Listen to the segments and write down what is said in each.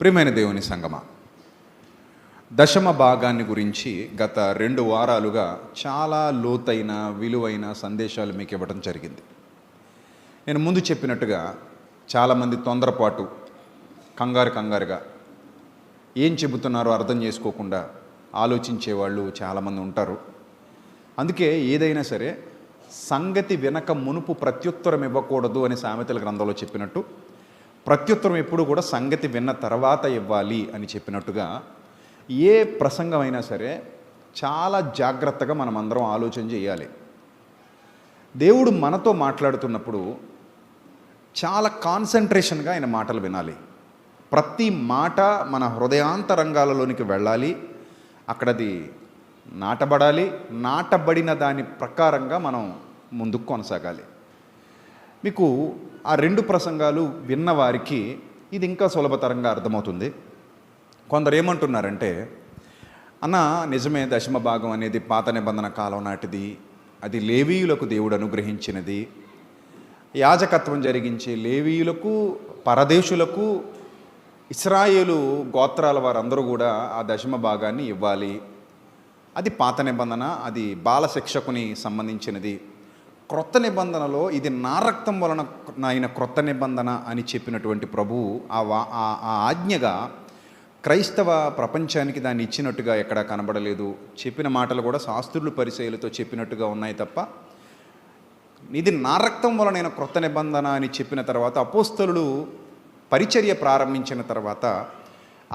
ప్రియమైన దేవుని సంగమా, దశమ భాగాన్ని గురించి గత 2 వారాలుగా చాలా లోతైన విలువైన సందేశాలు మీకు ఇవ్వడం జరిగింది. నేను ముందు చెప్పినట్టుగా చాలామంది తొందరపాటు కంగారుగా ఏం చెబుతున్నారో అర్థం చేసుకోకుండా ఆలోచించేవాళ్ళు చాలామంది ఉంటారు. అందుకే ఏదైనా సరే సంగతి వినక మునుపు ప్రత్యుత్తరం ఇవ్వకూడదు అని సామెతల గ్రంథంలో చెప్పినట్టు, ప్రత్యుత్తరం ఎప్పుడు కూడా సంగతి విన్న తర్వాత ఇవ్వాలి అని చెప్పినట్టుగా ఏ ప్రసంగమైనా సరే చాలా జాగ్రత్తగా మనం అందరం ఆలోచన చేయాలి. దేవుడు మనతో మాట్లాడుతున్నప్పుడు చాలా కాన్సన్ట్రేషన్గా ఆయన మాటలు వినాలి. ప్రతి మాట మన హృదయాంతరంగాలలోనికి వెళ్ళాలి. అక్కడది నాటబడాలి. నాటబడిన దాని ప్రకారంగా మనం ముందుకు కొనసాగాలి. మీకు ఆ 2 ప్రసంగాలు విన్నవారికి ఇది ఇంకా సులభతరంగా అర్థమవుతుంది. కొందరు ఏమంటున్నారంటే, అన్న నిజమే, దశమ భాగం అనేది పాత నిబంధన కాలం నాటిది, అది లేవీయులకు దేవుడు అనుగ్రహించినది. యాజకత్వం జరిగించే లేవీయులకు, పరదేశులకు, ఇశ్రాయేలు గోత్రాల వారందరూ కూడా ఆ దశమ భాగాన్ని ఇవ్వాలి. అది పాత నిబంధన, అది బాల శిక్షకుని సంబంధించినది. క్రొత్త నిబంధనలో ఇది నా రక్తం వలన అయిన క్రొత్త నిబంధన అని చెప్పినటువంటి ప్రభువు ఆ ఆజ్ఞగా క్రైస్తవ ప్రపంచానికి దాన్ని ఇచ్చినట్టుగా ఎక్కడా కనబడలేదు. చెప్పిన మాటలు కూడా శాస్త్రులు పరిచయులతో చెప్పినట్టుగా ఉన్నాయి తప్ప, ఇది నా రక్తం వలన క్రొత్త నిబంధన అని చెప్పిన తర్వాత అపోస్తలులు పరిచర్య ప్రారంభించిన తర్వాత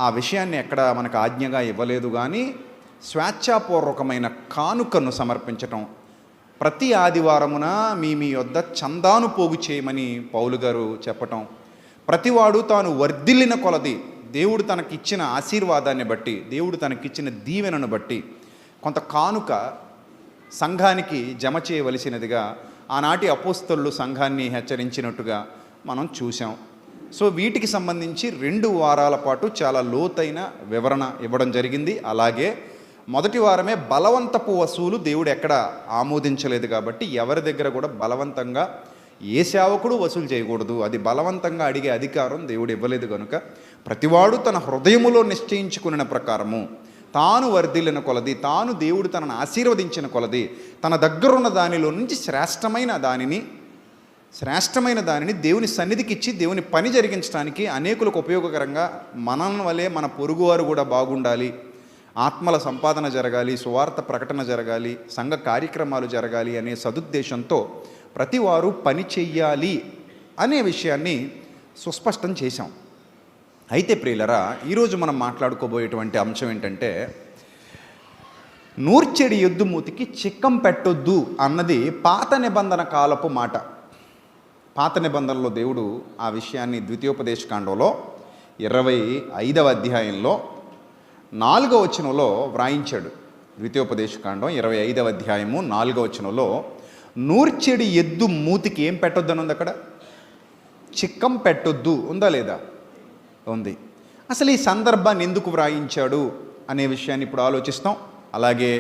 ఆ విషయాన్ని ఎక్కడ మనకు ఆజ్ఞగా ఇవ్వలేదు. కానీ స్వేచ్ఛాపూర్వకమైన కానుకను సమర్పించటం, ప్రతి ఆదివారమున మీ యొద్ద చందాను పోగు చేయమని పౌలు గారు చెప్పటం, ప్రతివాడు తాను వర్ధిల్లిన కొలది దేవుడు తనకిచ్చిన ఆశీర్వాదాన్ని బట్టి, దేవుడు తనకిచ్చిన దీవెనను బట్టి కొంత కానుక సంఘానికి జమ చేయవలసినదిగా ఆనాటి అపోస్తలులు సంఘాన్ని హెచ్చరించినట్టుగా మనం చూసాం. సో వీటికి సంబంధించి 2 వారాల పాటు చాలా లోతైన వివరణ ఇవ్వడం జరిగింది. అలాగే మొదటి వారమే బలవంతపు వసూలు దేవుడు ఎక్కడ ఆమోదించలేదు కాబట్టి ఎవరి దగ్గర కూడా బలవంతంగా ఏ సేవకుడు వసూలు చేయకూడదు, అది బలవంతంగా అడిగే అధికారం దేవుడు ఇవ్వలేదు. కనుక ప్రతివాడు తన హృదయములో నిశ్చయించుకున్న ప్రకారము తాను వర్ధిల్లిన కొలది, తాను దేవుడు తనను ఆశీర్వదించిన కొలది తన దగ్గరున్న దానిలో నుంచి శ్రేష్టమైన దానిని దేవుని సన్నిధికి ఇచ్చి దేవుని పని జరిగించడానికి అనేకులకు ఉపయోగకరంగా మన వలె మన పొరుగువారు కూడా బాగుండాలి, ఆత్మల సంపాదన జరగాలి, సువార్త ప్రకటన జరగాలి, సంఘ కార్యక్రమాలు జరగాలి అనే సదుద్దేశంతో ప్రతివారు పని చెయ్యాలి అనే విషయాన్ని సుస్పష్టం చేశాం. అయితే ప్రియులరా, ఈరోజు మనం మాట్లాడుకోబోయేటువంటి అంశం ఏంటంటే, నూర్చెడి ఎద్దు మూతికి చిక్కం పెట్టొద్దు అన్నది పాత నిబంధన కాలపు మాట. పాత నిబంధనలో దేవుడు ఆ విషయాన్ని ద్వితీయోపదేశకాండంలో 25వ అధ్యాయంలో 4వ వచనంలో వ్రాయించాడు. ద్వితీయోపదేశకాండం 25వ అధ్యాయము 4వ వచనంలో నూర్చెడి ఎద్దు మూతికి ఏం పెట్టొద్దని ఉంది. అక్కడ చిక్కం పెట్టొద్దు ఉందా లేదా? ఉంది. అసలు ఈ సందర్భాన్ని ఎందుకు వ్రాయించాడు అనే విషయాన్ని ఇప్పుడు ఆలోచిస్తాం. అలాగే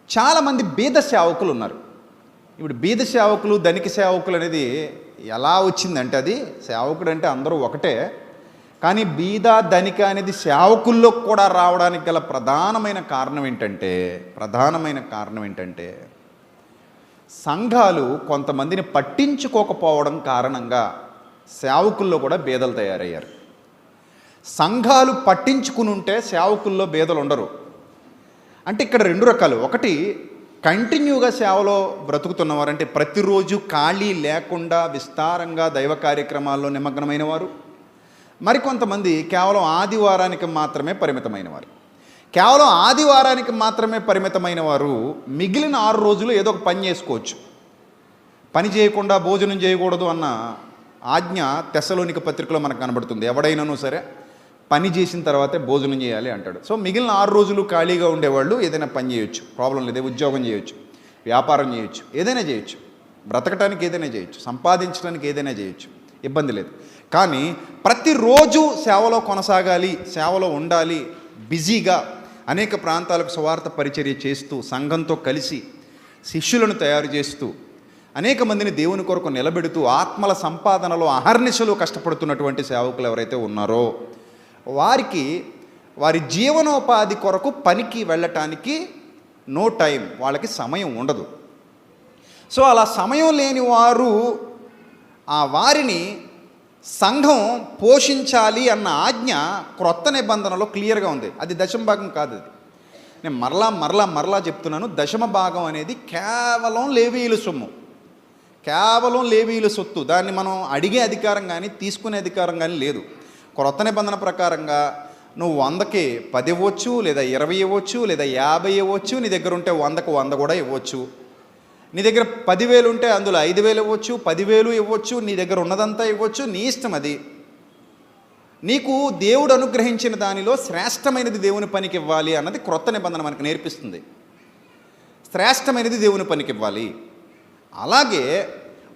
చాలామంది బీద సేవకులు ఉన్నారు. ఇప్పుడు బీద సేవకులు, ధనిక సేవకులు అనేది ఎలా వచ్చిందంటే, అది సేవకుడు అంటే అందరూ ఒకటే, కానీ బీద ధనిక అనేది సేవకుల్లో కూడా రావడానికి గల ప్రధానమైన కారణం ఏంటంటే సంఘాలు కొంతమందిని పట్టించుకోకపోవడం కారణంగా సేవకుల్లో కూడా బేదలు తయారయ్యారు. సంఘాలు పట్టించుకుని ఉంటే సేవకుల్లో బేదలు ఉండరు. అంటే ఇక్కడ 2 రకాలు. ఒకటి, కంటిన్యూగా సేవలో బ్రతుకుతున్నవారంటే ప్రతిరోజు ఖాళీ లేకుండా విస్తారంగా దైవ కార్యక్రమాల్లో నిమగ్నమైన వారు. మరికొంతమంది కేవలం ఆదివారానికి మాత్రమే పరిమితమైన వారు. కేవలం ఆదివారానికి మాత్రమే పరిమితమైన వారు మిగిలిన 6 రోజులు ఏదో ఒక పని చేసుకోవచ్చు. పని చేయకుండా భోజనం చేయకూడదు అన్న ఆజ్ఞ తెస్సలోనిక పత్రికలో మనకు కనబడుతుంది. ఎవడైనాను సరే పని చేసిన తర్వాతే భోజనం చేయాలి అంటాడు. సో మిగిలిన 6 రోజులు ఖాళీగా ఉండేవాళ్ళు ఏదైనా పని చేయొచ్చు, ప్రాబ్లం లేదు. ఉద్యోగం చేయొచ్చు, వ్యాపారం చేయొచ్చు, ఏదైనా చేయొచ్చు, బ్రతకటానికి ఏదైనా చేయొచ్చు, సంపాదించడానికి ఏదైనా చేయొచ్చు, ఇబ్బంది లేదు. కానీ ప్రతిరోజు సేవలో కొనసాగాలి, సేవలో ఉండాలి, బిజీగా అనేక ప్రాంతాలకు సువార్త పరిచర్య చేస్తూ, సంఘంతో కలిసి శిష్యులను తయారు చేస్తూ, అనేక మందిని దేవుని కొరకు నిలబెడుతూ, ఆత్మల సంపాదనలో అహర్నిశలు కష్టపడుతున్నటువంటి సేవకులు ఎవరైతే ఉన్నారో వారికి వారి జీవనోపాధి కొరకు పనికి వెళ్ళటానికి నో టైం, వాళ్ళకి సమయం ఉండదు. సో అలా సమయం లేని వారు వారిని సంఘం పోషించాలి అన్న ఆజ్ఞ క్రొత్త నిబంధనలో క్లియర్గా ఉంది. అది దశమ భాగం కాదు. అది నేను మరలా చెప్తున్నాను. దశమ భాగం అనేది కేవలం లేవీయుల సొమ్ము, కేవలం లేవీయుల సొత్తు. దాన్ని మనం అడిగే అధికారం కానీ తీసుకునే అధికారం కానీ లేదు. క్రొత్త నిబంధన ప్రకారంగా నువ్వు 100కి 10 ఇవ్వచ్చు, లేదా 20 ఇవ్వచ్చు, లేదా 50 ఇవ్వచ్చు. నీ దగ్గర ఉంటే 100కు 100 కూడా ఇవ్వచ్చు. నీ దగ్గర 10,000 ఉంటే అందులో 5,000 ఇవ్వచ్చు, 10,000 ఇవ్వచ్చు. నీ దగ్గర ఉన్నదంతా ఇవ్వచ్చు, నీ ఇష్టం. అది నీకు దేవుడు అనుగ్రహించిన దానిలో శ్రేష్టమైనది దేవుని పనికి ఇవ్వాలి అన్నది క్రొత్త నిబంధన మనకు నేర్పిస్తుంది. శ్రేష్టమైనది దేవుని పనికి ఇవ్వాలి. అలాగే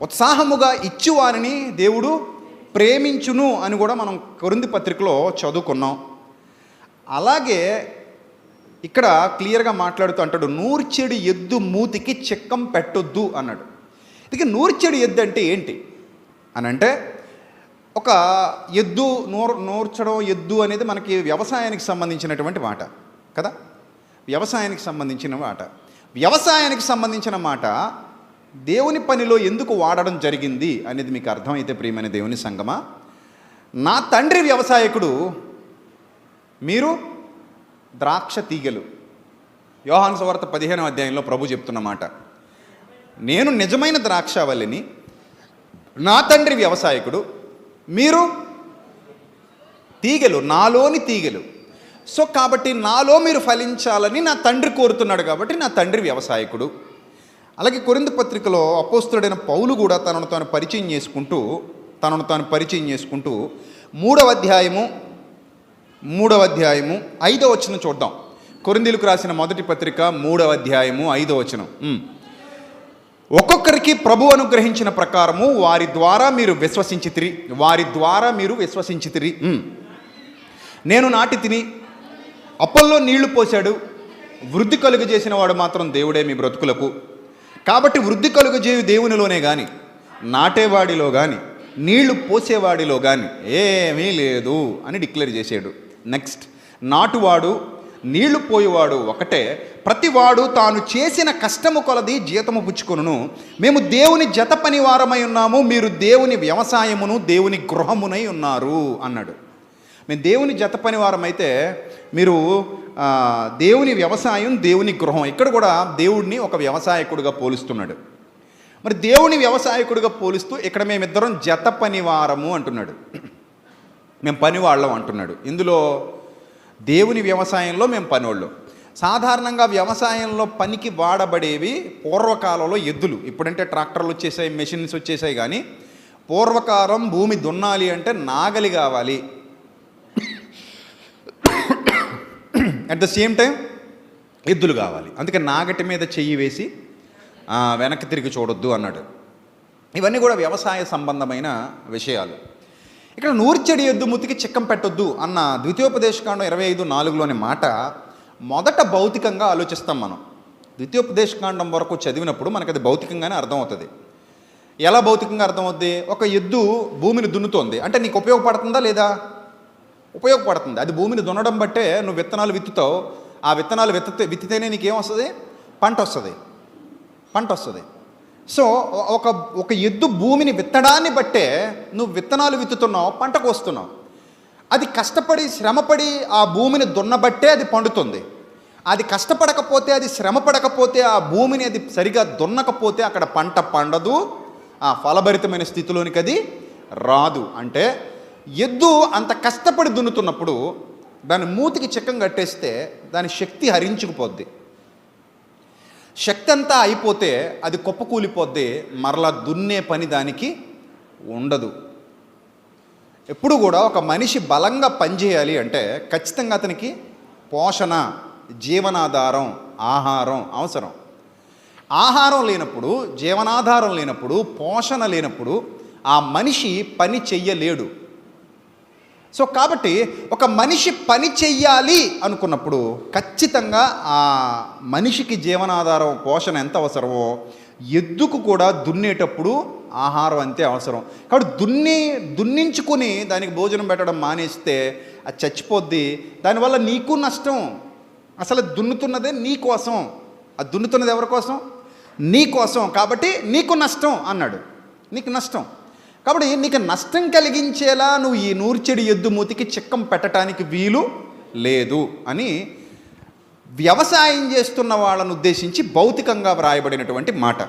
ఉత్సాహముగా ఇచ్చువారిని దేవుడు ప్రేమించును అని కూడా మనం కొరింథీ పత్రికలో చదువుకున్నాం. అలాగే ఇక్కడ క్లియర్గా మాట్లాడుతూ అంటాడు, నూర్చెడు ఎద్దు మూతికి చిక్కం పెట్టొద్దు అన్నాడు. ఇక నూర్చెడు ఎద్దు అంటే ఏంటి అని అంటే, ఒక ఎద్దు నూర్చడం, ఎద్దు అనేది మనకి వ్యవసాయానికి సంబంధించినటువంటి మాట కదా. వ్యవసాయానికి సంబంధించిన మాట. వ్యవసాయానికి సంబంధించిన మాట దేవుని పనిలో ఎందుకు వాడడం జరిగింది అనేది మీకు అర్థమైతే ప్రియమైన దేవుని సంగమా, నా తండ్రి వ్యవసాయకుడు, మీరు ద్రాక్ష తీగలు. యోహాను సువార్త 15వ అధ్యాయంలో ప్రభు చెప్తున్నమాట, నేను నిజమైన ద్రాక్షావల్లిని, నా తండ్రి వ్యవసాయకుడు, మీరు తీగలు, నాలోని తీగలు. సో కాబట్టి నాలో మీరు ఫలించాలని నా తండ్రి కోరుతున్నాడు, కాబట్టి నా తండ్రి వ్యవసాయకుడు. అలాగే కొరింథీ పత్రికలో అపోస్తలుడైన పౌలు కూడా తనను తాను పరిచయం చేసుకుంటూ 3వ అధ్యాయము 5వ వచనం చూద్దాం. కొరింథీలకు రాసిన మొదటి పత్రిక 3వ అధ్యాయము 5వ వచనం. ఒక్కొక్కరికి ప్రభు అనుగ్రహించిన ప్రకారము వారి ద్వారా మీరు విశ్వసించితిరి. నేను నాటి తిని, అప్పల్లో నీళ్లు పోశాడు, వృద్ధి కలుగజేసిన వాడు మాత్రం దేవుడే మీ బ్రతుకులకు. కాబట్టి వృద్ధి కలుగజేయు దేవునిలోనే కానీ, నాటేవాడిలో కానీ, నీళ్లు పోసేవాడిలో కానీ ఏమీ లేదు అని డిక్లేర్ చేశాడు. నెక్స్ట్, నాటువాడు నీళ్లు పోయేవాడు ఒకటే, ప్రతివాడు తాను చేసిన కష్టము కొలది జీతము పుచ్చుకొనును. మేము దేవుని జత పనివారమై ఉన్నాము, మీరు దేవుని వ్యవసాయమును దేవుని గృహమునై ఉన్నారు అన్నాడు. మేము దేవుని జత పనివారమైతే మీరు దేవుని వ్యవసాయం, దేవుని గృహం. ఇక్కడ కూడా దేవుడిని ఒక వ్యవసాయకుడిగా పోలుస్తున్నాడు. మరి దేవుని వ్యవసాయకుడిగా పోలుస్తూ ఇక్కడ మేమిద్దరం జత పనివారము అంటున్నాడు, మేము పనివాళ్ళం అంటున్నాడు. ఇందులో దేవుని వ్యవసాయంలో మేము పనివాళ్ళం. సాధారణంగా వ్యవసాయంలో పనికి వాడబడేవి పూర్వకాలంలో ఎద్దులు. ఇప్పుడంటే ట్రాక్టర్లు వచ్చేసాయి, మెషిన్స్ వచ్చేసాయి. కానీ పూర్వకాలం భూమి దున్నాలి అంటే నాగలి కావాలి, అట్ ద సేమ్ టైం ఎద్దులు కావాలి. అందుకే నాగటి మీద చెయ్యి వేసి వెనక్కి తిరిగి చూడొద్దు అన్నాడు. ఇవన్నీ కూడా వ్యవసాయ సంబంధమైన విషయాలు. ఇక్కడ నూర్చెడి ఎద్దు మూతికి చిక్కం పెట్టొద్దు అన్న ద్వితీయోపదేశకాండం 25:4లోని మాట మొదట భౌతికంగా ఆలోచిస్తాం మనం. ద్వితీయోపదేశకాండం వరకు చదివినప్పుడు మనకు అది భౌతికంగానే అర్థమవుతుంది. ఎలా భౌతికంగా అర్థమవుద్ది? ఒక ఎద్దు భూమిని దున్నుతోంది అంటే నీకు ఉపయోగపడుతుందా లేదా? ఉపయోగపడుతుంది. అది భూమిని దున్నడం బట్టే నువ్వు విత్తనాలు విత్తుతావు. ఆ విత్తనాలు విత్తితేనే నీకేం వస్తుంది? పంట వస్తుంది. సో ఒక ఎద్దు భూమిని విత్తడాన్ని బట్టే నువ్వు విత్తనాలు విత్తుతున్నావు, పంటకు వస్తున్నావు. అది కష్టపడి శ్రమపడి ఆ భూమిని దున్నబట్టే అది పండుతుంది. అది కష్టపడకపోతే, అది శ్రమపడకపోతే, ఆ భూమిని అది సరిగా దున్నకపోతే అక్కడ పంట పండదు, ఆ ఫలభరితమైన స్థితిలోనికి అది రాదు. అంటే ఎద్దు అంత కష్టపడి దున్నుతున్నప్పుడు దాని మూతికి చిక్కం కట్టేస్తే దాని శక్తి హరించుకుపోద్ది. శక్తి అంతా అయిపోతే అది కుప్పకూలిపోద్ది, మరలా దున్నే పని దానికి ఉండదు. ఎప్పుడు కూడా ఒక మనిషి బలంగా పనిచేయాలి అంటే ఖచ్చితంగా అతనికి పోషణ, జీవనాధారం, ఆహారం అవసరం. ఆహారం లేనప్పుడు, జీవనాధారం లేనప్పుడు, పోషణ లేనప్పుడు ఆ మనిషి పని చెయ్యలేడు. సో కాబట్టి ఒక మనిషి పని చెయ్యాలి అనుకున్నప్పుడు ఖచ్చితంగా ఆ మనిషికి జీవనాధారం, పోషణ ఎంత అవసరమో ఎద్దుకు కూడా దున్నేటప్పుడు ఆహారం అంతే అవసరం. కాబట్టి దున్నించుకుని దానికి భోజనం పెట్టడం మానేస్తే అది చచ్చిపోద్ది, దానివల్ల నీకు నష్టం. అసలు దున్నుతున్నదే నీ కోసం, అది దున్నుతున్నది ఎవరి కోసం? నీ కోసం. కాబట్టి నీకు నష్టం అన్నాడు. నీకు నష్టం కాబట్టి నీకు నష్టం కలిగించేలా నువ్వు ఈ నూర్చెడి ఎద్దు మూతికి చిక్కం పెట్టడానికి వీలు లేదు అని వ్యవసాయం చేస్తున్న వాళ్ళను ఉద్దేశించి భౌతికంగా వ్రాయబడినటువంటి మాట.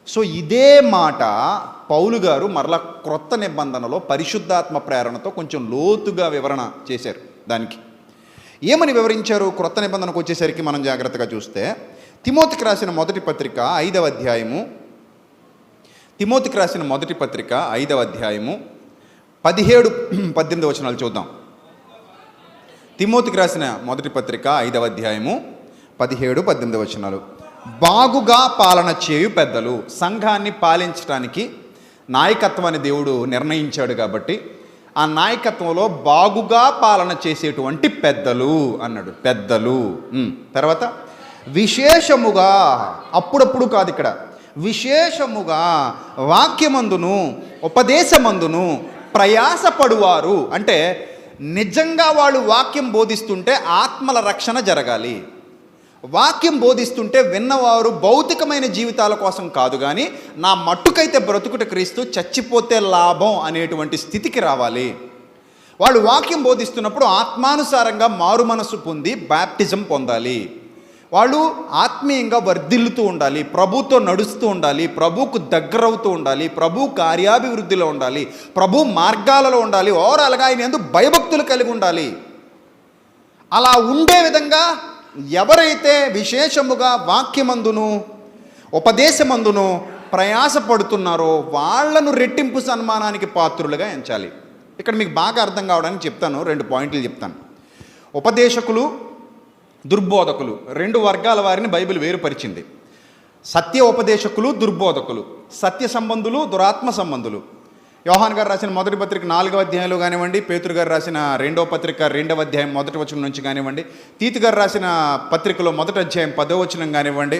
సో ఇదే మాట పౌలు గారు మరలా క్రొత్త నిబంధనలో పరిశుద్ధాత్మ ప్రేరణతో కొంచెం లోతుగా వివరణ చేశారు. దానికి ఏమని వివరించారు? క్రొత్త నిబంధనకు వచ్చేసరికి మనం జాగ్రత్తగా చూస్తే తిమోతికి రాసిన మొదటి పత్రిక 5వ అధ్యాయము, తిమోతికి రాసిన మొదటి పత్రిక 5వ అధ్యాయము 17-18 వచనాలు చూద్దాం. తిమోతికి రాసిన మొదటి పత్రిక 5వ అధ్యాయము 17-18 వచనాలు. బాగుగా పాలన చేయు పెద్దలు, సంఘాన్ని పాలించడానికి నాయకత్వాన్ని దేవుడు నిర్ణయించాడు కాబట్టి ఆ నాయకత్వంలో బాగుగా పాలన చేసేటువంటి పెద్దలు అన్నాడు. పెద్దలు. తర్వాత విశేషముగా, అప్పుడప్పుడు కాదు, ఇక్కడ విశేషముగా వాక్యమందును ఉపదేశమందును ప్రయాసపడువారు. అంటే నిజంగా వాళ్ళు వాక్యం బోధిస్తుంటే ఆత్మల రక్షణ జరగాలి. వాక్యం బోధిస్తుంటే విన్నవారు భౌతికమైన జీవితాల కోసం కాదు, కానీ నా మట్టుకైతే బ్రతుకుట క్రీస్తు, చచ్చిపోతే లాభం అనేటువంటి స్థితికి రావాలి. వాళ్ళు వాక్యం బోధిస్తున్నప్పుడు ఆత్మానుసారంగా మారు మనసు పొంది బ్యాప్టిజం పొందాలి. వాళ్ళు ఆత్మీయంగా వర్ధిల్లుతూ ఉండాలి, ప్రభుతో నడుస్తూ ఉండాలి, ప్రభుకు దగ్గరవుతూ ఉండాలి, ప్రభు కార్యాభివృద్ధిలో ఉండాలి, ప్రభు మార్గాలలో ఉండాలి, ఓవరాల్గా ఆయన యందు భయభక్తులు కలిగి ఉండాలి. అలా ఉండే విధంగా ఎవరైతే విశేషముగా వాక్యమందును ఉపదేశమందును ప్రయాసపడుతున్నారో వాళ్ళను రెట్టింపు సన్మానానికి పాత్రులుగా ఎంచాలి. ఇక్కడ మీకు బాగా అర్థం కావడానికి చెప్తాను, 2 పాయింట్లు చెప్తాను. ఉపదేశకులు, దుర్బోధకులు, 2 వర్గాల వారిని బైబిల్ వేరుపరిచింది. సత్య ఉపదేశకులు, దుర్బోధకులు, సత్య సంబంధులు, దురాత్మ సంబంధులు. యోహాన్ గారు రాసిన మొదటి పత్రిక 4వ అధ్యాయంలో కానివ్వండి, పేతురు గారు రాసిన 2వ పత్రిక 2వ అధ్యాయం 1వ వచనం నుంచి కానివ్వండి, తీతు గారు రాసిన పత్రికలో 1వ అధ్యాయం 10వ వచనం కానివ్వండి,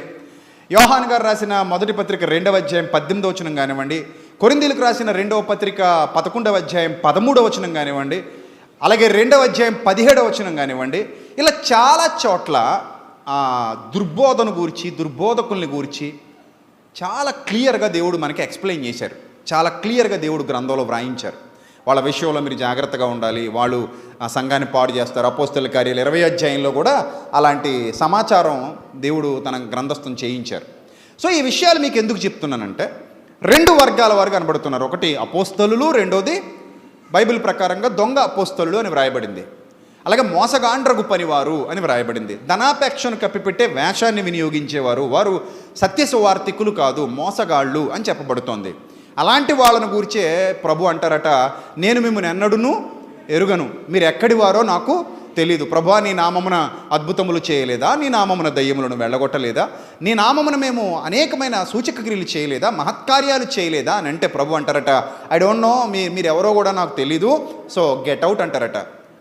యోహాన్ గారు రాసిన మొదటి పత్రిక 2వ అధ్యాయం 18వ వచనం కానివ్వండి, కొరింథీయులకు రాసిన 2వ పత్రిక 11వ అధ్యాయం 13వ వచనం కానివ్వండి, అలాగే 2వ అధ్యాయం 17వ వచనం కానివ్వండి, ఇలా చాలా చోట్ల దుర్బోధన గురించి, దుర్బోధకుల్ని గురించి చాలా క్లియర్గా దేవుడు మనకి ఎక్స్ప్లెయిన్ చేశారు. చాలా క్లియర్గా దేవుడు గ్రంథంలో వ్రాయించారు. వాళ్ళ విషయంలో మీరు జాగ్రత్తగా ఉండాలి, వాళ్ళు ఆ సంఘాన్ని పాడు చేస్తారు. అపోస్తలుల కార్యాలు 20వ అధ్యాయంలో కూడా అలాంటి సమాచారం దేవుడు తన గ్రంథస్థం చేయించారు. సో ఈ విషయాలు మీకు ఎందుకు చెప్తున్నానంటే 2 వర్గాల వారు కనబడుతున్నారు. ఒకటి అపోస్తలులు, రెండోది బైబిల్ ప్రకారంగా దొంగ అపోస్తలులు అని వ్రాయబడింది. అలాగే మోసగాండ్రగు పనివారు అని వ్రాయబడింది. ధనాపేక్షను కప్పిపెట్టే వేషాన్ని వినియోగించేవారు, వారు సత్య సువార్తికులు కాదు, మోసగాళ్ళు అని చెప్పబడుతోంది. అలాంటి వాళ్ళను గురించే ప్రభు అంటారట, నేను మిమ్మల్ని ఎన్నడూను ఎరుగను, మీరు ఎక్కడి వారో నాకు తెలీదు. ప్రభువా, నీ నామమున అద్భుతములు చేయలేదా? నీ నామమున దయ్యములను వెళ్ళగొట్టలేదా? నీ నామమున మేము అనేకమైన సూచక క్రియలు చేయలేదా? మహత్కార్యాలు చేయలేదా అని అంటే ప్రభు అంటారట, ఐ డోంట్ నో, మీరు ఎవరో కూడా నాకు తెలీదు, సో గెట్ అవుట్ అంటారట.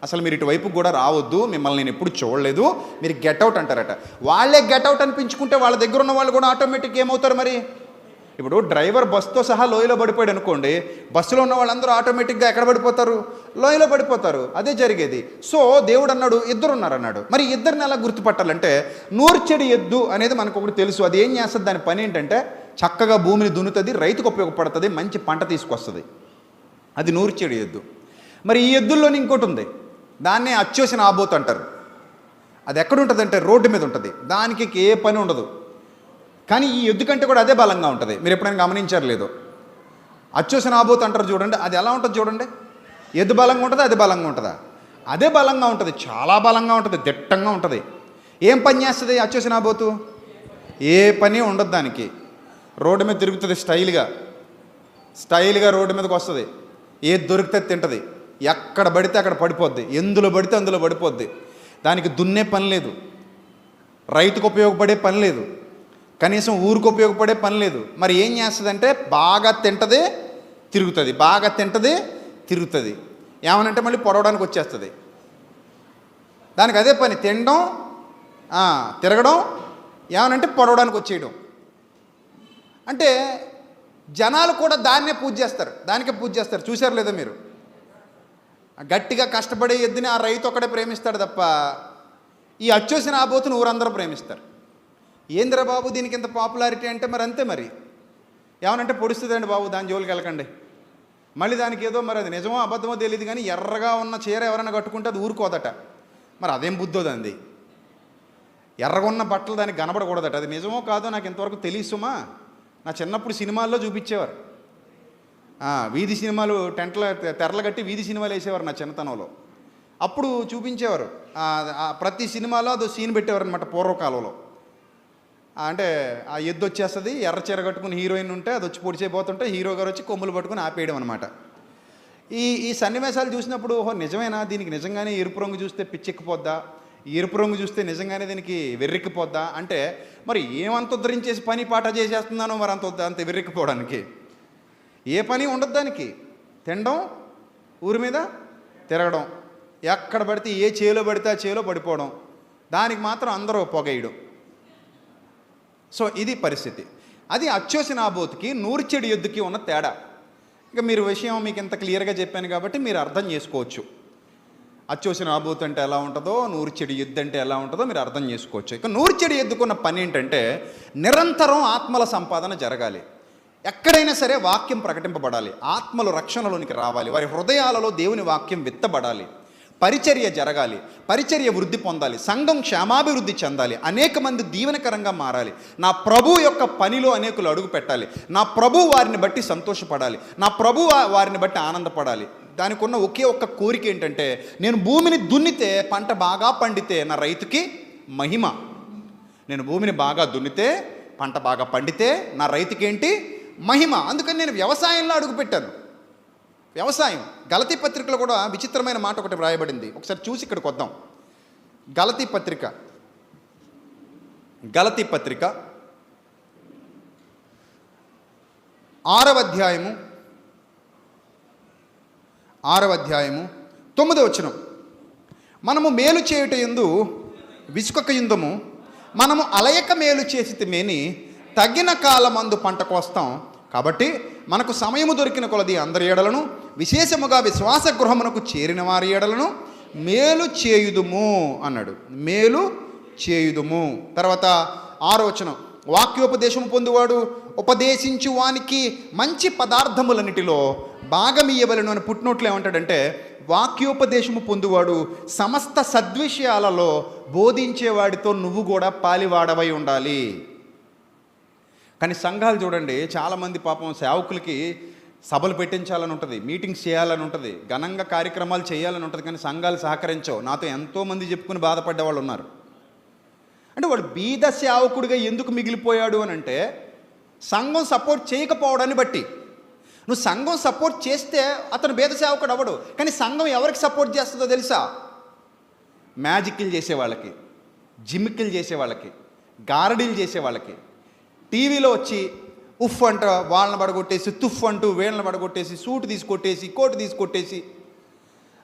అసలు మీరు ఇటువైపు కూడా రావద్దు, మిమ్మల్ని నేను ఎప్పుడు చూడలేదు, మీరు గెట్ అవుట్ అంటారట. వాళ్ళే గెట్ అవుట్ అనిపించుకుంటే వాళ్ళ దగ్గర ఉన్న వాళ్ళు కూడా ఆటోమేటిక్గా ఏమవుతారు మరి? ఇప్పుడు డ్రైవర్ బస్సుతో సహా లోయలో పడిపోయాడు అనుకోండి, బస్సులో ఉన్న వాళ్ళందరూ ఆటోమేటిక్గా ఎక్కడ పడిపోతారు? లోయలో పడిపోతారు. అదే జరిగేది. సో దేవుడు అన్నాడు, 2 ఉన్నారన్నాడు. మరి 2ని ఎలా గుర్తుపట్టాలంటే, నూర్చెడి ఎద్దు అనేది మనకు ఒకటి తెలుసు. అది ఏం చేస్తుంది? దాని పని ఏంటంటే చక్కగా భూమిని దున్నుతుంది, రైతుకు ఉపయోగపడుతుంది, మంచి పంట తీసుకొస్తుంది. అది నూర్చెడి ఎద్దు. మరి ఈ ఎద్దుల్లోని ఇంకోటి ఉంది, దాన్నే అచ్చోసిన ఆబోతు అంటారు. అది ఎక్కడ ఉంటుంది అంటే రోడ్డు మీద ఉంటుంది, దానికి ఏ పని ఉండదు. కానీ ఈ ఎద్దు కంటే కూడా అదే బలంగా ఉంటుంది. మీరు ఎప్పుడైనా గమనించారు లేదో? అచ్చోసిన ఆబోతు అంటారు చూడండి, అది ఎలా ఉంటుంది చూడండి. ఎద్దు బలంగా ఉంటుంది, అది బలంగా ఉంటుందా? అదే బలంగా ఉంటుంది, చాలా బలంగా ఉంటుంది, దిట్టంగా ఉంటుంది. ఏం పని చేస్తుంది అచ్చోసిన ఆబోతు? ఏ పని ఉండదు దానికి. రోడ్డు మీద తిరుగుతుంది స్టైల్గా రోడ్డు మీదకి వస్తుంది, ఏది దొరికితే తింటుంది, ఎక్కడ పడితే అక్కడ పడిపోద్ది, ఎందులో పడితే అందులో పడిపోద్ది. దానికి దున్నే పని లేదు, రైతుకు ఉపయోగపడే పని లేదు, కనీసం ఊరికి ఉపయోగపడే పని లేదు. మరి ఏం చేస్తుందంటే బాగా తింటుంది, తిరుగుతుంది, బాగా తింటుంది, తిరుగుతుంది. ఏమనంటే మళ్ళీ పొడవడానికి వచ్చేస్తుంది. దానికి అదే పని, తినడం, తిరగడం, ఏమనంటే పొడవడానికి వచ్చేయడం. అంటే జనాలు కూడా దాన్నే పూజ చేస్తారు, దానికే పూజ చేస్తారు. చూశారు లేదా మీరు? గట్టిగా కష్టపడే ఎద్దుని ఆ రైతు ఒక్కడే ప్రేమిస్తాడు తప్ప ఈ అచ్చోసిన ఆబోతుని ఊరందరూ ప్రేమిస్తారు. ఏందిరా బాబు దీనికి ఇంత పాపులారిటీ అంటే మరి అంతే. మరి ఏమనంటే పొడుస్తుందండి బాబు, దాని జోలికి వెళ్ళకండి. మళ్ళీ దానికి ఏదో మరి అది నిజమో అబద్ధమో తెలియదు కానీ ఎర్రగా ఉన్న చీర ఎవరైనా కట్టుకుంటే అది ఊరుకోదట. మరి అదేం బుద్ధోదండి. ఎర్రగా ఉన్న బట్టలు దానికి కనబడకూడదట. అది నిజమో కాదో నాకు ఇంతవరకు తెలియసుమా. నా చిన్నప్పుడు సినిమాల్లో చూపించేవారు. వీధి సినిమాలు టెంట్లో తెరలు కట్టి వీధి సినిమాలు వేసేవారు నా చిన్నతనంలో. అప్పుడు చూపించేవారు. ప్రతి సినిమాలో అదో సీన్ పెట్టేవారు అనమాట పూర్వకాలంలో. అంటే ఆ ఎద్దు వచ్చేస్తుంది, ఎర్ర చీర కట్టుకుని హీరోయిన్ ఉంటే అది వచ్చి పొడిచేపోతుంటే హీరో గారు వచ్చి కొమ్ములు పట్టుకుని ఆపేయడం అనమాట. ఈ సన్నివేశాలు చూసినప్పుడు ఓహో నిజమేనా, దీనికి నిజంగానే ఎరుపు రంగు చూస్తే పిచ్చెక్కిపోద్దా, ఎరుపు రంగు చూస్తే నిజంగానే దీనికి వెర్రెక్కిపోద్దా అంటే మరి ఏమంత ఉద్ధరించేసి పని పాట చేసేస్తున్నానో మరి అంత వెర్రెక్కిపోవడానికి. ఏ పని ఉండదు దానికి. తినడం, ఊరి మీద తిరగడం, ఎక్కడ పడితే ఏ చేలో పడితే ఆ చేలో పడిపోవడం, దానికి మాత్రం అందరూ పొగేయడం. సో ఇది పరిస్థితి. అది అచ్చోసిన ఆబోతుకి నూర్చెడి ఎద్దుకి ఉన్న తేడా. ఇక మీరు విషయం మీకు ఇంత క్లియర్గా చెప్పాను కాబట్టి మీరు అర్థం చేసుకోవచ్చు. అచ్చోసిన ఆబోతు అంటే ఎలా ఉంటుందో, నూర్చెడి ఎద్దు అంటే ఎలా ఉంటుందో మీరు అర్థం చేసుకోవచ్చు. ఇక నూర్చెడి ఎద్దుకున్న పని ఏంటంటే నిరంతరం ఆత్మల సంపాదన జరగాలి. ఎక్కడైనా సరే వాక్యం ప్రకటింపబడాలి, ఆత్మలు రక్షణలోనికి రావాలి, వారి హృదయాలలో దేవుని వాక్యం విత్తబడాలి, పరిచర్య జరగాలి, పరిచర్య వృద్ధి పొందాలి, సంఘం క్షేమాభివృద్ధి చెందాలి, అనేక మంది దీవెనకరంగా మారాలి, నా ప్రభు యొక్క పనిలో అనేకులు అడుగు పెట్టాలి, నా ప్రభు వారిని బట్టి సంతోషపడాలి, నా ప్రభు వారిని బట్టి ఆనందపడాలి. దానికి ఉన్న ఒకే ఒక్క కోరిక ఏంటంటే నేను భూమిని దున్నితే పంట బాగా పండితే నా రైతుకి మహిమ. నేను భూమిని బాగా దున్నితే పంట బాగా పండితే నా రైతుకి ఏంటి మహిమ. అందుకని నేను వ్యవసాయంలో అడుగుపెట్టాను. వ్యవసాయం గలతీ పత్రికలో కూడా విచిత్రమైన మాట ఒకటి వ్రాయబడింది. ఒకసారి చూసి ఇక్కడికి వద్దాం. గలతీ పత్రిక 6వ అధ్యాయము 9వ వచనం. మనము మేలు చేయుట యందు విసుకక యుందము, మనము అలయక మేలు చేసితిమేని తగిన కాలమందు పంట కోస్తాం. కాబట్టి మనకు సమయము దొరికిన కొలది అందరి ఏడలను, విశేషముగా విశ్వాస గృహమునకు చేరిన వారి ఏడలను మేలు చేయుదుము అన్నాడు. మేలు చేయుదుము. తర్వాత 6వ వచనం. వాక్యోపదేశము పొందువాడు ఉపదేశించు వానికి మంచి పదార్థములన్నిటిలో భాగమియ్యవలను అని పుట్టినోట్లు ఏమంటాడంటే వాక్యోపదేశము పొందువాడు సమస్త సద్విషయాలలో బోధించేవాడితో నువ్వు కూడా పాలివాడవై ఉండాలి. కానీ సంఘాలు చూడండి, చాలామంది పాపం సేవకులకి సభలు పెట్టించాలని ఉంటుంది, మీటింగ్స్ చేయాలని ఉంటుంది, ఘనంగా కార్యక్రమాలు చేయాలని ఉంటుంది, కానీ సంఘాలు సహకరించవు. నాతో ఎంతోమంది చెప్పుకుని బాధపడ్డే వాళ్ళు ఉన్నారు. అంటే వాడు బీద సేవకుడిగా ఎందుకు మిగిలిపోయాడు అని అంటే సంఘం సపోర్ట్ చేయకపోవడాన్ని బట్టి. నువ్వు సంఘం సపోర్ట్ చేస్తే అతను బీద సేవకుడు అవ్వడు. కానీ సంఘం ఎవరికి సపోర్ట్ చేస్తుందో తెలుసా? మ్యాజిక్లు చేసేవాళ్ళకి, జిమ్మిక్లు చేసేవాళ్ళకి, గారడీలు చేసేవాళ్ళకి, టీవీలో వచ్చి ఉఫ్ అంట వాళ్ళని పడగొట్టేసి, తుఫ్ అంటూ వీళ్ళని పడగొట్టేసి, సూటు తీసుకొట్టేసి, కోటు తీసుకొట్టేసి,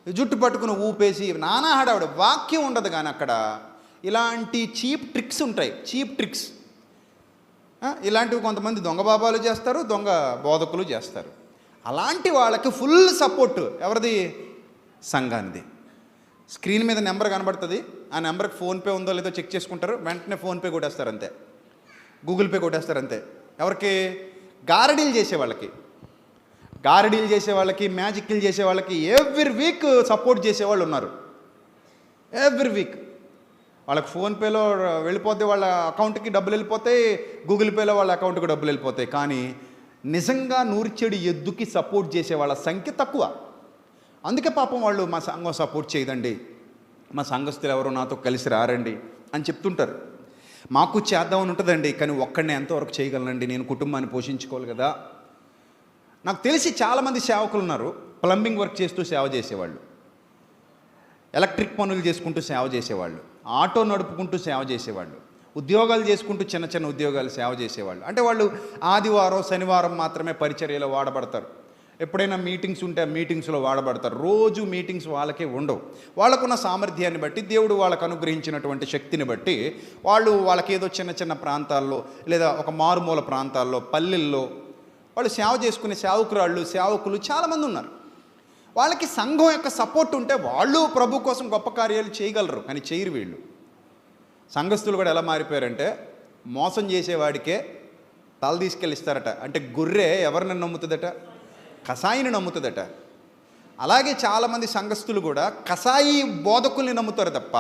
జుట్టు పట్టుకుని ఊపేసి నానా హడావిడ. వాక్యం ఉండదు కానీ అక్కడ ఇలాంటి చీప్ ట్రిక్స్ ఉంటాయి. చీప్ ట్రిక్స్ ఇలాంటివి కొంతమంది దొంగ బాబాలు చేస్తారు, దొంగ బోధకులు చేస్తారు. అలాంటి వాళ్ళకి ఫుల్ సపోర్ట్ ఎవరిది? సంఘానిది. స్క్రీన్ మీద నెంబర్ కనబడుతుంది, ఆ నెంబర్కి ఫోన్పే ఉందో లేదో చెక్ చేసుకుంటారు, వెంటనే ఫోన్పే కొట్టేస్తారు అంతే, గూగుల్ పే కొట్టేస్తారు అంతే. ఎవరికి? గారడీలు చేసేవాళ్ళకి, గారడీలు చేసేవాళ్ళకి, మ్యాజిక్లు చేసేవాళ్ళకి ఎవ్రీ వీక్ సపోర్ట్ చేసేవాళ్ళు ఉన్నారు. ఎవ్రీ వీక్ వాళ్ళకి ఫోన్పేలో వెళ్ళిపోతే వాళ్ళ అకౌంట్కి డబ్బులు వెళ్ళిపోతాయి, గూగుల్ పేలో వాళ్ళ అకౌంట్కి డబ్బులు వెళ్ళిపోతాయి. కానీ నిజంగా నూర్చెడి ఎద్దుకి సపోర్ట్ చేసే వాళ్ళ సంఖ్య తక్కువ. అందుకే పాపం వాళ్ళు మా సంఘం సపోర్ట్ చేయదండి, మా సంఘస్థులు ఎవరు నాతో కలిసి రారండి అని చెప్తుంటారు. మాకు చేద్దామని ఉంటుందండి, కానీ ఒక్కడిని ఎంతవరకు చేయగలనండి, నేను కుటుంబాన్ని పోషించుకోవాలి కదా. నాకు తెలిసి చాలామంది సేవకులు ఉన్నారు, ప్లంబింగ్ వర్క్ చేస్తూ సేవ చేసేవాళ్ళు, ఎలక్ట్రిక్ పనులు చేసుకుంటూ సేవ చేసేవాళ్ళు, ఆటో నడుపుకుంటూ సేవ చేసేవాళ్ళు, ఉద్యోగాలు చేసుకుంటూ చిన్న చిన్న ఉద్యోగాలు సేవ చేసేవాళ్ళు. అంటే వాళ్ళు ఆదివారం శనివారం మాత్రమే పరిచర్యలో వాడబడతారు. ఎప్పుడైనా మీటింగ్స్ ఉంటే మీటింగ్స్లో వాడబడతారు. రోజు మీటింగ్స్ వాళ్ళకే ఉండవు. వాళ్ళకున్న సామర్థ్యాన్ని బట్టి, దేవుడు వాళ్ళకు అనుగ్రహించినటువంటి శక్తిని బట్టి వాళ్ళకి ఏదో చిన్న చిన్న ప్రాంతాల్లో లేదా ఒక మారుమూల ప్రాంతాల్లో, పల్లెల్లో వాళ్ళు సేవ చేసుకునే సేవకురాళ్ళు, సేవకులు చాలామంది ఉన్నారు. వాళ్ళకి సంఘం యొక్క సపోర్ట్ ఉంటే వాళ్ళు ప్రభు కోసం గొప్ప కార్యాలు చేయగలరు, కానీ చేయరు వీళ్ళు. సంఘస్థులు కూడా ఎలా మారిపోయారంటే మోసం చేసేవాడికే తల తీసుకెళ్ళిస్తారట. అంటే గొర్రె ఎవరిని నమ్ముతుందట? కసాయిని నమ్ముతుందట. అలాగే చాలామంది సంఘస్థులు కూడా కసాయి బోధకుల్ని నమ్ముతారు తప్ప,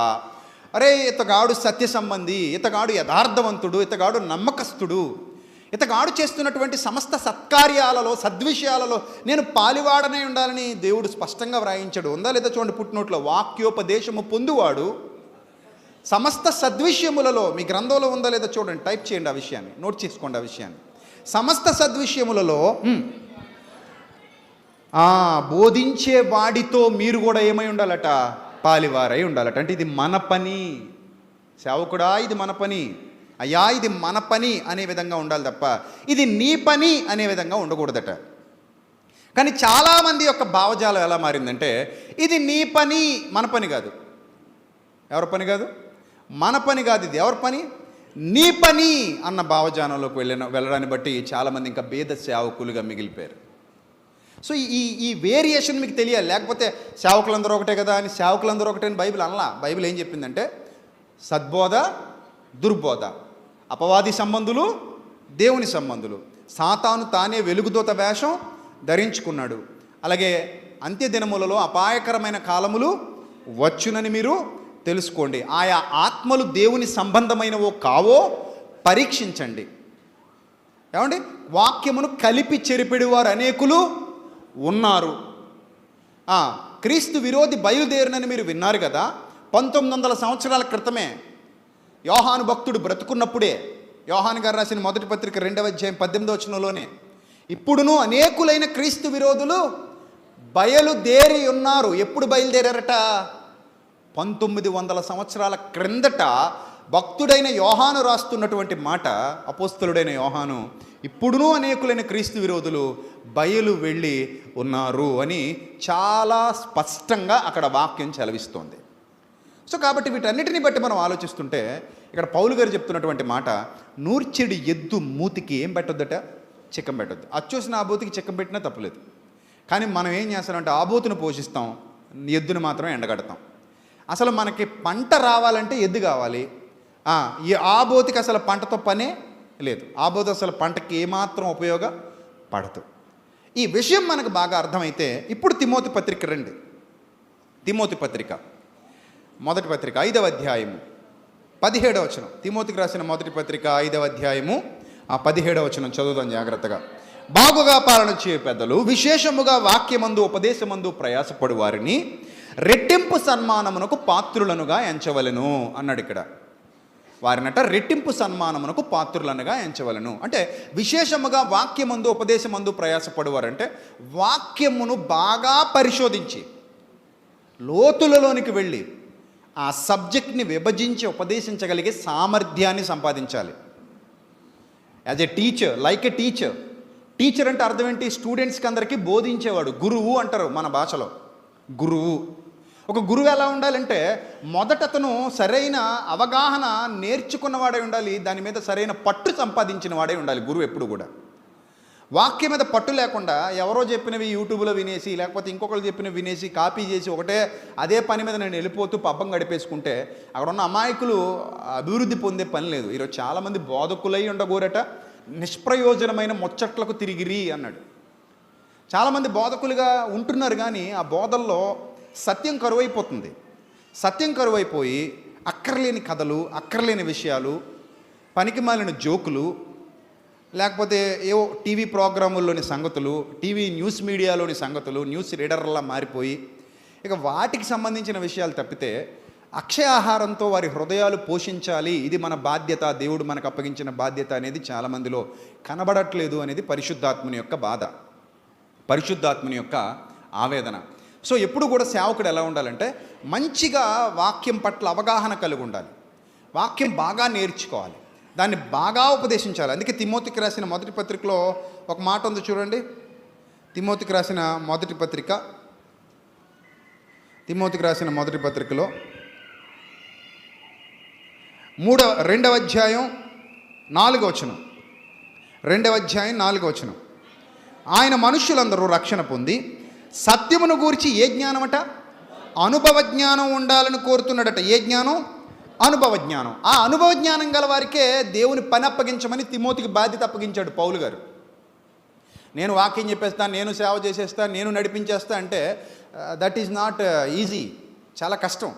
అరే ఇతగాడు సత్య సంబంధి, ఇతగాడు యథార్థవంతుడు, ఇతగాడు నమ్మకస్తుడు, ఇతగాడు చేస్తున్నటువంటి సమస్త సత్కార్యాలలో సద్విషయాలలో నేను పాలివాడనే ఉండాలని దేవుడు స్పష్టంగా వ్రాయించాడు. ఉందా లేదా చూడండి పుట్టినోట్లో, వాక్యోపదేశము పొందువాడు సమస్త సద్విషయములలో, మీ గ్రంథంలో ఉందా లేదా చూడండి, టైప్ చేయండి ఆ విషయాన్ని, నోట్ చేసుకోండి ఆ విషయాన్ని. సమస్త సద్విషయములలో బోధించే వాడితో మీరు కూడా ఏమై ఉండాలట? పాలివారై ఉండాలట. అంటే ఇది మన పని, సేవకుడా ఇది మన పని, అయ్యా ఇది మన పని అనే విధంగా ఉండాలి తప్ప ఇది నీ పని అనే విధంగా ఉండకూడదట. కానీ చాలామంది యొక్క భావజాలం ఎలా మారిందంటే ఇది నీ పని, మన పని కాదు. ఎవరి పని కాదు? మన పని కాదు, ఇది ఎవరి పని? నీ పని అన్న భావజానంలోకి వెళ్ళడాన్ని బట్టి చాలామంది ఇంకా భేద సేవకులుగా మిగిలిపోయారు. సో ఈ వేరియేషన్ మీకు తెలియాలి. లేకపోతే సేవకులందరూ ఒకటే కదా అని, సేవకులందరూ ఒకటే అని బైబిల్ అనలా. బైబిల్ ఏం చెప్పిందంటే సద్బోధ, దుర్బోధ, అపవాది సంబంధులు, దేవుని సంబంధులు. సాతాను తానే వెలుగుదూత వేషం ధరించుకున్నాడు. అలాగే అంత్య దినములలో అపాయకరమైన కాలములు వచ్చునని మీరు తెలుసుకోండి. ఆయా ఆత్మలు దేవుని సంబంధమైనవో కావో పరీక్షించండి. ఏమండి, వాక్యమును కలిపి చెరిపెడివారు అనేకులు ఉన్నారు. క్రీస్తు విరోధి బయలుదేరినని మీరు విన్నారు కదా. 1900 సంవత్సరాల క్రితమే యోహాను భక్తుడు బ్రతుకున్నప్పుడే, యోహాను గారు రాసిన మొదటి పత్రిక 2వ అధ్యాయం 18వ వచనంలోనే, ఇప్పుడును అనేకులైన క్రీస్తు విరోధులు బయలుదేరి ఉన్నారు. ఎప్పుడు బయలుదేరారట? 1900 సంవత్సరాల క్రిందట భక్తుడైన యోహాను రాస్తున్నటువంటి మాట, అపోస్తలుడైన యోహాను, ఇప్పుడునూ అనేకులైన క్రీస్తు విరోధులు బయలు వెళ్ళి ఉన్నారు అని చాలా స్పష్టంగా అక్కడ వాక్యం చలవిస్తోంది. సో కాబట్టి వీటన్నిటిని బట్టి మనం ఆలోచిస్తుంటే ఇక్కడ పౌలు గారు చెప్తున్నటువంటి మాట, నూర్చెడి ఎద్దు మూతికి ఏం పెట్టొద్దట? చిక్కం పెట్టొద్దు. అచ్చోసిన ఆ బూతికి చిక్కం పెట్టినా తప్పలేదు. కానీ మనం ఏం చేస్తామంటే ఆ బూతును పోషిస్తాం, ఎద్దును మాత్రం ఎండగడతాం. అసలు మనకి పంట రావాలంటే ఎద్దు కావాలి. ఆ బోతికి అసలు పంటతో పనే లేదు. ఆ బోతి అసలు పంటకి ఏమాత్రం ఉపయోగపడదు. ఈ విషయం మనకు బాగా అర్థమైతే ఇప్పుడు తిమోతి పత్రిక రండి. తిమోతి పత్రిక మొదటి పత్రిక 5వ అధ్యాయము 17వ వచనం. తిమోతికి రాసిన మొదటి పత్రిక 5వ అధ్యాయము 17వ వచనం చదువుదాం జాగ్రత్తగా. బాగుగా పాలన చేయ పెద్దలు విశేషముగా వాక్యమందు ఉపదేశమందు ప్రయాసపడు వారిని రెట్టింపు సన్మానమునకు పాత్రులనుగా ఎంచవలెను అన్నాడు ఇక్కడ. వారినట రెట్టింపు సన్మానమునకు పాత్రులనుగా ఎంచవలను. అంటే విశేషముగా వాక్యమందు ఉపదేశమందు ప్రయాసపడువారంటే వాక్యమును బాగా పరిశోధించి లోతులలోనికి వెళ్ళి ఆ సబ్జెక్ట్ని విభజించి ఉపదేశించగలిగే సామర్థ్యాన్ని సంపాదించాలి. As a teacher, like a teacher. Teacher అంటే అర్థం ఏంటి? స్టూడెంట్స్కి అందరికీ బోధించేవాడు. గురువు అంటారు మన భాషలో. గురువు, ఒక గురువు ఎలా ఉండాలంటే మొదట అతను సరైన అవగాహన నేర్చుకున్నవాడై ఉండాలి, దాని మీద సరైన పట్టు సంపాదించిన వాడై ఉండాలి గురువు ఎప్పుడు కూడా. వాక్యం మీద పట్టు లేకుండా ఎవరో చెప్పినవి యూట్యూబ్లో వినేసి లేకపోతే ఇంకొకరు చెప్పినవి వినేసి కాపీ చేసి ఒకటే అదే పని మీద నేను వెళ్ళిపోతూ పబ్బం గడిపేసుకుంటే అక్కడ ఉన్న అమాయకులు అభివృద్ధి పొందే పని లేదు. ఈరోజు చాలామంది బోధకులై ఉండగోరట నిష్ప్రయోజనమైన ముచ్చట్లకు తిరిగిరి అన్నాడు. చాలామంది బోధకులుగా ఉంటున్నారు కానీ ఆ బోధల్లో సత్యం కరువైపోతుంది. సత్యం కరువైపోయి అక్కర్లేని కథలు, అక్కర్లేని విషయాలు, పనికిమాలిన జోకులు, లేకపోతే ఏవో టీవీ ప్రోగ్రాముల్లోని సంగతులు, టీవీ న్యూస్ మీడియాలోని సంగతులు, న్యూస్ రీడర్లా మారిపోయి ఇక వాటికి సంబంధించిన విషయాలు తప్పితే అక్షయ ఆహారంతో వారి హృదయాలు పోషించాలి, ఇది మన బాధ్యత, దేవుడు మనకు అప్పగించిన బాధ్యత అనేది చాలామందిలో కనబడట్లేదు అనేది పరిశుద్ధాత్మని యొక్క బాధ, పరిశుద్ధాత్మని యొక్క ఆవేదన. సో ఎప్పుడు కూడా సేవకుడు ఎలా ఉండాలంటే మంచిగా వాక్యం పట్ల అవగాహన కలిగి ఉండాలి, వాక్యం బాగా నేర్చుకోవాలి, దాన్ని బాగా ఉపదేశించాలి. అందుకే తిమోతికి రాసిన మొదటి పత్రికలో ఒక మాట ఉంది చూడండి. తిమోతికి రాసిన మొదటి పత్రికలో 2వ అధ్యాయం 4వ వచనం. 2వ అధ్యాయం 4వ వచనం. ఆయన మనుష్యులందరూ రక్షణ పొంది సత్యమును గూర్చి ఏ జ్ఞానమట? అనుభవ జ్ఞానం ఉండాలని కోరుతున్నాడట. ఏ జ్ఞానం? అనుభవ జ్ఞానం. ఆ అనుభవ జ్ఞానం గల వారికే దేవుని పని అప్పగించమని తిమోతికి బాధ్యత అప్పగించాడు పౌలు గారు. నేను వాక్యం చెప్పేస్తాను, నేను సేవ చేసేస్తాను, నేను నడిపించేస్తా అంటే దట్ ఈజ్ నాట్ ఈజీ. చాలా కష్టం.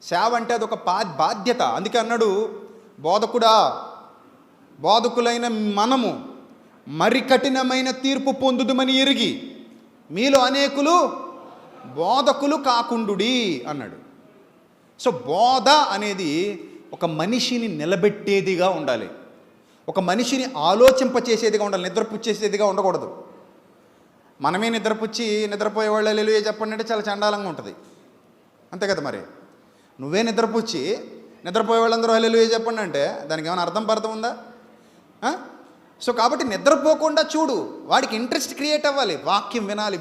సేవ అంటే అదొక బాధ్యత. అందుకే అన్నాడు, బోధకుడా, బోధకులైన మనము మరి కఠినమైన తీర్పు పొందుదుమని ఎరిగి మీలో అనేకులు బోధకులు కాకుండుడి అన్నాడు. సో బోధ అనేది ఒక మనిషిని నిలబెట్టేదిగా ఉండాలి, ఒక మనిషిని ఆలోచింపచేసేదిగా ఉండాలి, నిద్రపుచ్చేసేదిగా ఉండకూడదు. మనమే నిద్రపోయేవాళ్ళు హల్లెలూయా చెప్పండి అంటే చాలా చండాలంగా ఉంటుంది, అంతే కదా. మరి నువ్వే నిద్రపోయే వాళ్ళందరూ హల్లెలూయా చెప్పండి అంటే దానికి ఏమైనా అర్థం ఉందా? సో కాబట్టి నిద్రపోకుండా చూడు, వాడికి ఇంట్రెస్ట్ క్రియేట్ అవ్వాలి. వాక్యం వినాలి,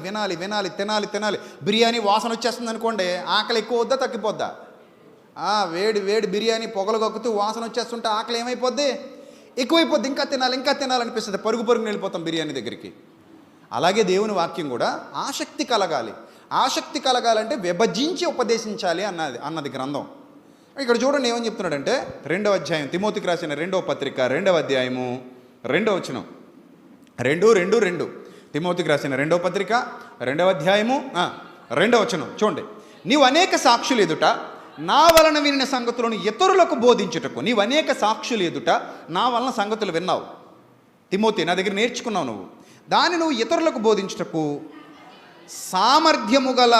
తినాలి. బిర్యానీ వాసన వచ్చేస్తుంది అనుకోండి, ఆకలి ఎక్కువ వద్దా తగ్గిపోద్దా? వేడి బిర్యానీ పొగలు కక్కుతూ వాసన వచ్చేస్తుంటే ఆకలి ఏమైపోద్ది? ఎక్కువైపోద్ది. ఇంకా తినాలనిపిస్తుంది, పరుగుని వెళ్ళిపోతాం బిర్యానీ దగ్గరికి. అలాగే దేవుని వాక్యం కూడా ఆసక్తి కలగాలంటే విభజించి ఉపదేశించాలి అన్నది గ్రంథం. ఇక్కడ చూడండి ఏమని చెప్తున్నాడంటే 2వ అధ్యాయం, తిమోతికి రాసిన 2వ పత్రిక 2వ అధ్యాయము 2వ వచనం. 2 తిమోతికి రాసిన 2వ పత్రిక 2వ అధ్యాయము 2వ వచనం చూడండి. నీవు అనేక సాక్షులు ఎదుట నా వలన వినిన సంగతులను ఇతరులకు బోధించుటకు. నీవు అనేక సాక్షులు ఎదుట నా వలన సంగతులు విన్నావు తిమోతి, నా దగ్గర నేర్చుకున్నావు నువ్వు. దాన్ని నువ్వు ఇతరులకు బోధించుటకు సామర్థ్యము గల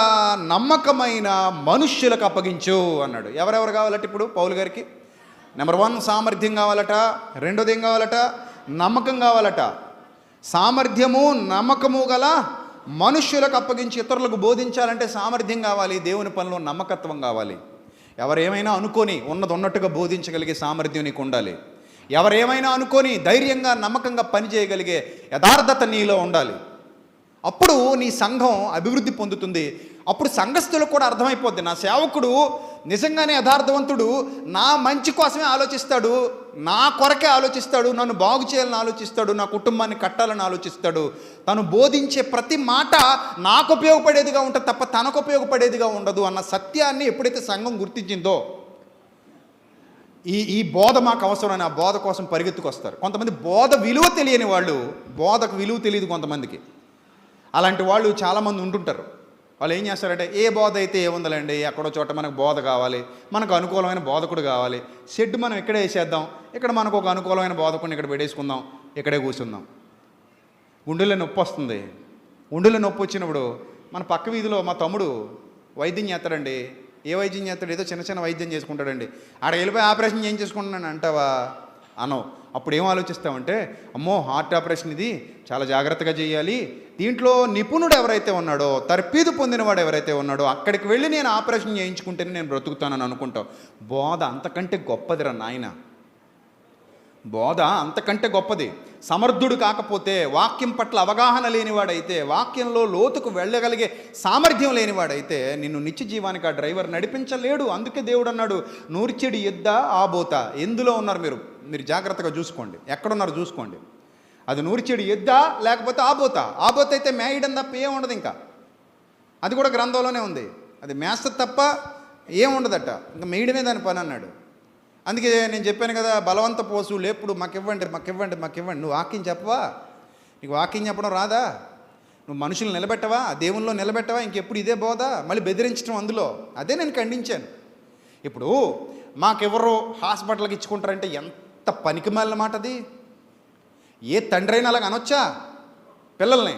నమ్మకమైన మనుష్యులకు అప్పగించు అన్నాడు. ఎవరెవరు కావాలట ఇప్పుడు పౌలు గారికి? నెంబర్ 1 సామర్థ్యం కావాలట. రెండోది ఏం కావాలట? నమ్మకం కావాలట. సామర్థ్యము నమ్మకము గల మనుష్యులకు అప్పగించి ఇతరులకు బోధించాలంటే సామర్థ్యం కావాలి, దేవుని పనిలో నమ్మకత్వం కావాలి. ఎవరేమైనా అనుకొని ఉన్నది ఉన్నట్టుగా బోధించగలిగే సామర్థ్యం నీకు ఉండాలి. ఎవరేమైనా అనుకొని ధైర్యంగా నమ్మకంగా పనిచేయగలిగే యథార్థత నీలో ఉండాలి. అప్పుడు నీ సంఘం అభివృద్ధి పొందుతుంది. అప్పుడు సంఘస్థులకు కూడా అర్థమైపోద్ది, నా సేవకుడు నిజంగానే యథార్థవంతుడు, నా మంచి కోసమే ఆలోచిస్తాడు, నా కొరకే ఆలోచిస్తాడు, నన్ను బాగు చేయాలని ఆలోచిస్తాడు, నా కుటుంబాన్ని కట్టాలని ఆలోచిస్తాడు, తను బోధించే ప్రతి మాట నాకు ఉపయోగపడేదిగా ఉంటుంది తప్ప తనకు ఉపయోగపడేదిగా ఉండదు అన్న సత్యాన్ని ఎప్పుడైతే సంఘం గుర్తించిందో ఈ బోధ మాకు అవసరమని ఆ బోధ కోసం పరిగెత్తుకొస్తారు. కొంతమంది బోధ విలువ తెలియని వాళ్ళు, బోధకు విలువ తెలియదు కొంతమందికి. అలాంటి వాళ్ళు చాలామంది ఉంటుంటారు. వాళ్ళు ఏం చేస్తారంటే, ఏ బోధ అయితే ఏముందండి, ఎక్కడో చోట మనకు బోధ కావాలి, మనకు అనుకూలమైన బోధకుడు కావాలి, షెడ్ మనం ఇక్కడే వేసేద్దాం, ఇక్కడ మనకు ఒక అనుకూలమైన బోధకుడిని ఇక్కడ పెట్టేసుకుందాం, ఇక్కడే కూర్చుందాం. గుండెల్లో నొప్పి వస్తుంది. గుండెల్లో నొప్పి వచ్చినప్పుడు మన పక్క వీధిలో మా తమ్ముడు వైద్యం చేస్తాడండి. ఏ వైద్యం చేస్తాడు? ఏదో చిన్న వైద్యం చేసుకుంటాడండి. ఆడ వెళ్ళిపోయి ఆపరేషన్ ఏం చేసుకుంటున్నాను అంటావా? అనవు. అప్పుడు ఏం ఆలోచిస్తామంటే, అమ్మో హార్ట్ ఆపరేషన్ ఇది చాలా జాగ్రత్తగా చేయాలి, దీంట్లో నిపుణుడు ఎవరైతే ఉన్నాడో, తర్పీదు పొందినవాడు ఎవరైతే ఉన్నాడో అక్కడికి వెళ్ళి నేను ఆపరేషన్ చేయించుకుంటేనే నేను బ్రతుకుతానని అనుకుంటావు. బోధ అంతకంటే గొప్పదిరా నాయన, బోధ అంతకంటే గొప్పది. సమర్థుడు కాకపోతే, వాక్యం పట్ల అవగాహన లేనివాడైతే, వాక్యంలో లోతుకు వెళ్ళగలిగే సామర్థ్యం లేనివాడైతే నిన్ను నిత్య జీవానికి ఆ డ్రైవర్ నడిపించలేడు. అందుకే దేవుడు అన్నాడు, నూర్చెడి ఎద్ద ఆబోత. ఎందులో ఉన్నారు మీరు జాగ్రత్తగా చూసుకోండి, ఎక్కడున్నారు చూసుకోండి. అది నూర్చెడి ఎద్దా లేకపోతే ఆబోత. ఆబోత అయితే మేయడం తప్ప ఏం ఉండదు. ఇంకా అది కూడా గ్రంథంలోనే ఉంది, అది మేస్త తప్ప ఏముండదట, ఇంకా మేయడమే దాని పని అన్నాడు. అందుకే నేను చెప్పాను కదా, బలవంత పోసు లేపుడు మాకివ్వండి. నువ్వు వాక్యం చెప్పవా? నీకు వాక్యం చెప్పడం రాదా? నువ్వు మనుషులు నిలబెట్టవా? దేవుల్లో నిలబెట్టవా? ఇంకెప్పుడు ఇదే బోధ, మళ్ళీ బెదిరించడం అందులో. అదే నేను ఖండించాను. ఇప్పుడు మాకెవరో హాస్పిటల్కి ఇచ్చుకుంటారంటే ఎంత పనికిమాలిన మాట అది. ఏ తండ్రి అయినా అలాగ అనొచ్చా పిల్లల్ని?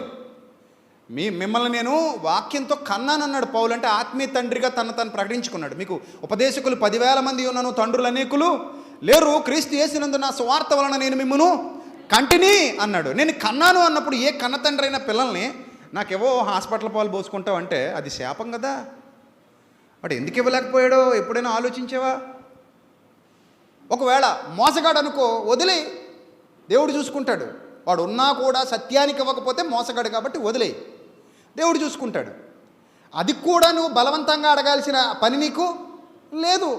మిమ్మల్ని నేను వాక్యంతో కన్నానన్నాడు పౌలు. అంటే ఆత్మీయ తండ్రిగా తను ప్రకటించుకున్నాడు. మీకు ఉపదేశకులు 10,000 మంది ఉన్నాను, తండ్రులు అనేకులు లేరు, క్రీస్తు యేసునందు నా స్వార్థ వలన నేను మిమ్మును కంటిని అన్నాడు. నేను కన్నాను అన్నప్పుడు ఏ కన్న తండ్రి అయినా పిల్లల్ని నాకేవో హాస్పిటల్ పాలు పోసుకుంటావు అంటే అది శాపం కదా. వాడు ఎందుకు ఇవ్వలేకపోయాడో ఎప్పుడైనా ఆలోచించావా? ఒకవేళ మోసగాడు అనుకో, వదిలే, దేవుడు చూసుకుంటాడు. వాడు ఉన్నా కూడా సత్యానికి ఇవ్వకపోతే మోసగాడు కాబట్టి వదిలే, దేవుడు చూసుకుంటాడు. అది కూడా నువ్వు బలవంతంగా అడగాల్సిన పని నీకు లేదు.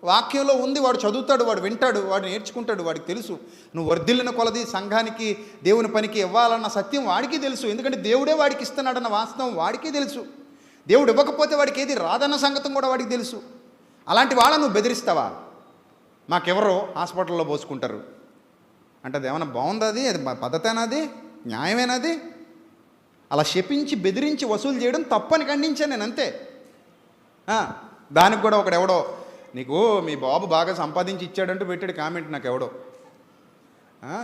వాక్యంలో ఉంది, వాడు చదువుతాడు, వాడు వింటాడు, వాడు నేర్చుకుంటాడు, వాడికి తెలుసు. నువ్వు వర్ధిల్లిన కొలది సంఘానికి దేవుని పనికి ఇవ్వాలన్న సత్యం వాడికి తెలుసు. ఎందుకంటే దేవుడే వాడికి ఇస్తున్నాడన్న వాస్తవం వాడికి తెలుసు. దేవుడు ఇవ్వకపోతే వాడికి ఏది రాదన్న సంగతం కూడా వాడికి తెలుసు. అలాంటి వాళ్ళని నువ్వు బెదిరిస్తావా? మాకెవరో హాస్పిటల్లో పోసుకుంటారు అంటే అది ఏమన్నా బాగుందా? అది పద్ధతేనాది? న్యాయమేనాది? అలా శపించి బెదిరించి వసూలు చేయడం తప్పని ఖండించాను నేను, అంతే. దానికి కూడా ఒకడెవడో నీకు మీ బాబు బాగా సంపాదించి ఇచ్చాడంటూ పెట్టాడు కామెంట్ నాకు ఎవడో.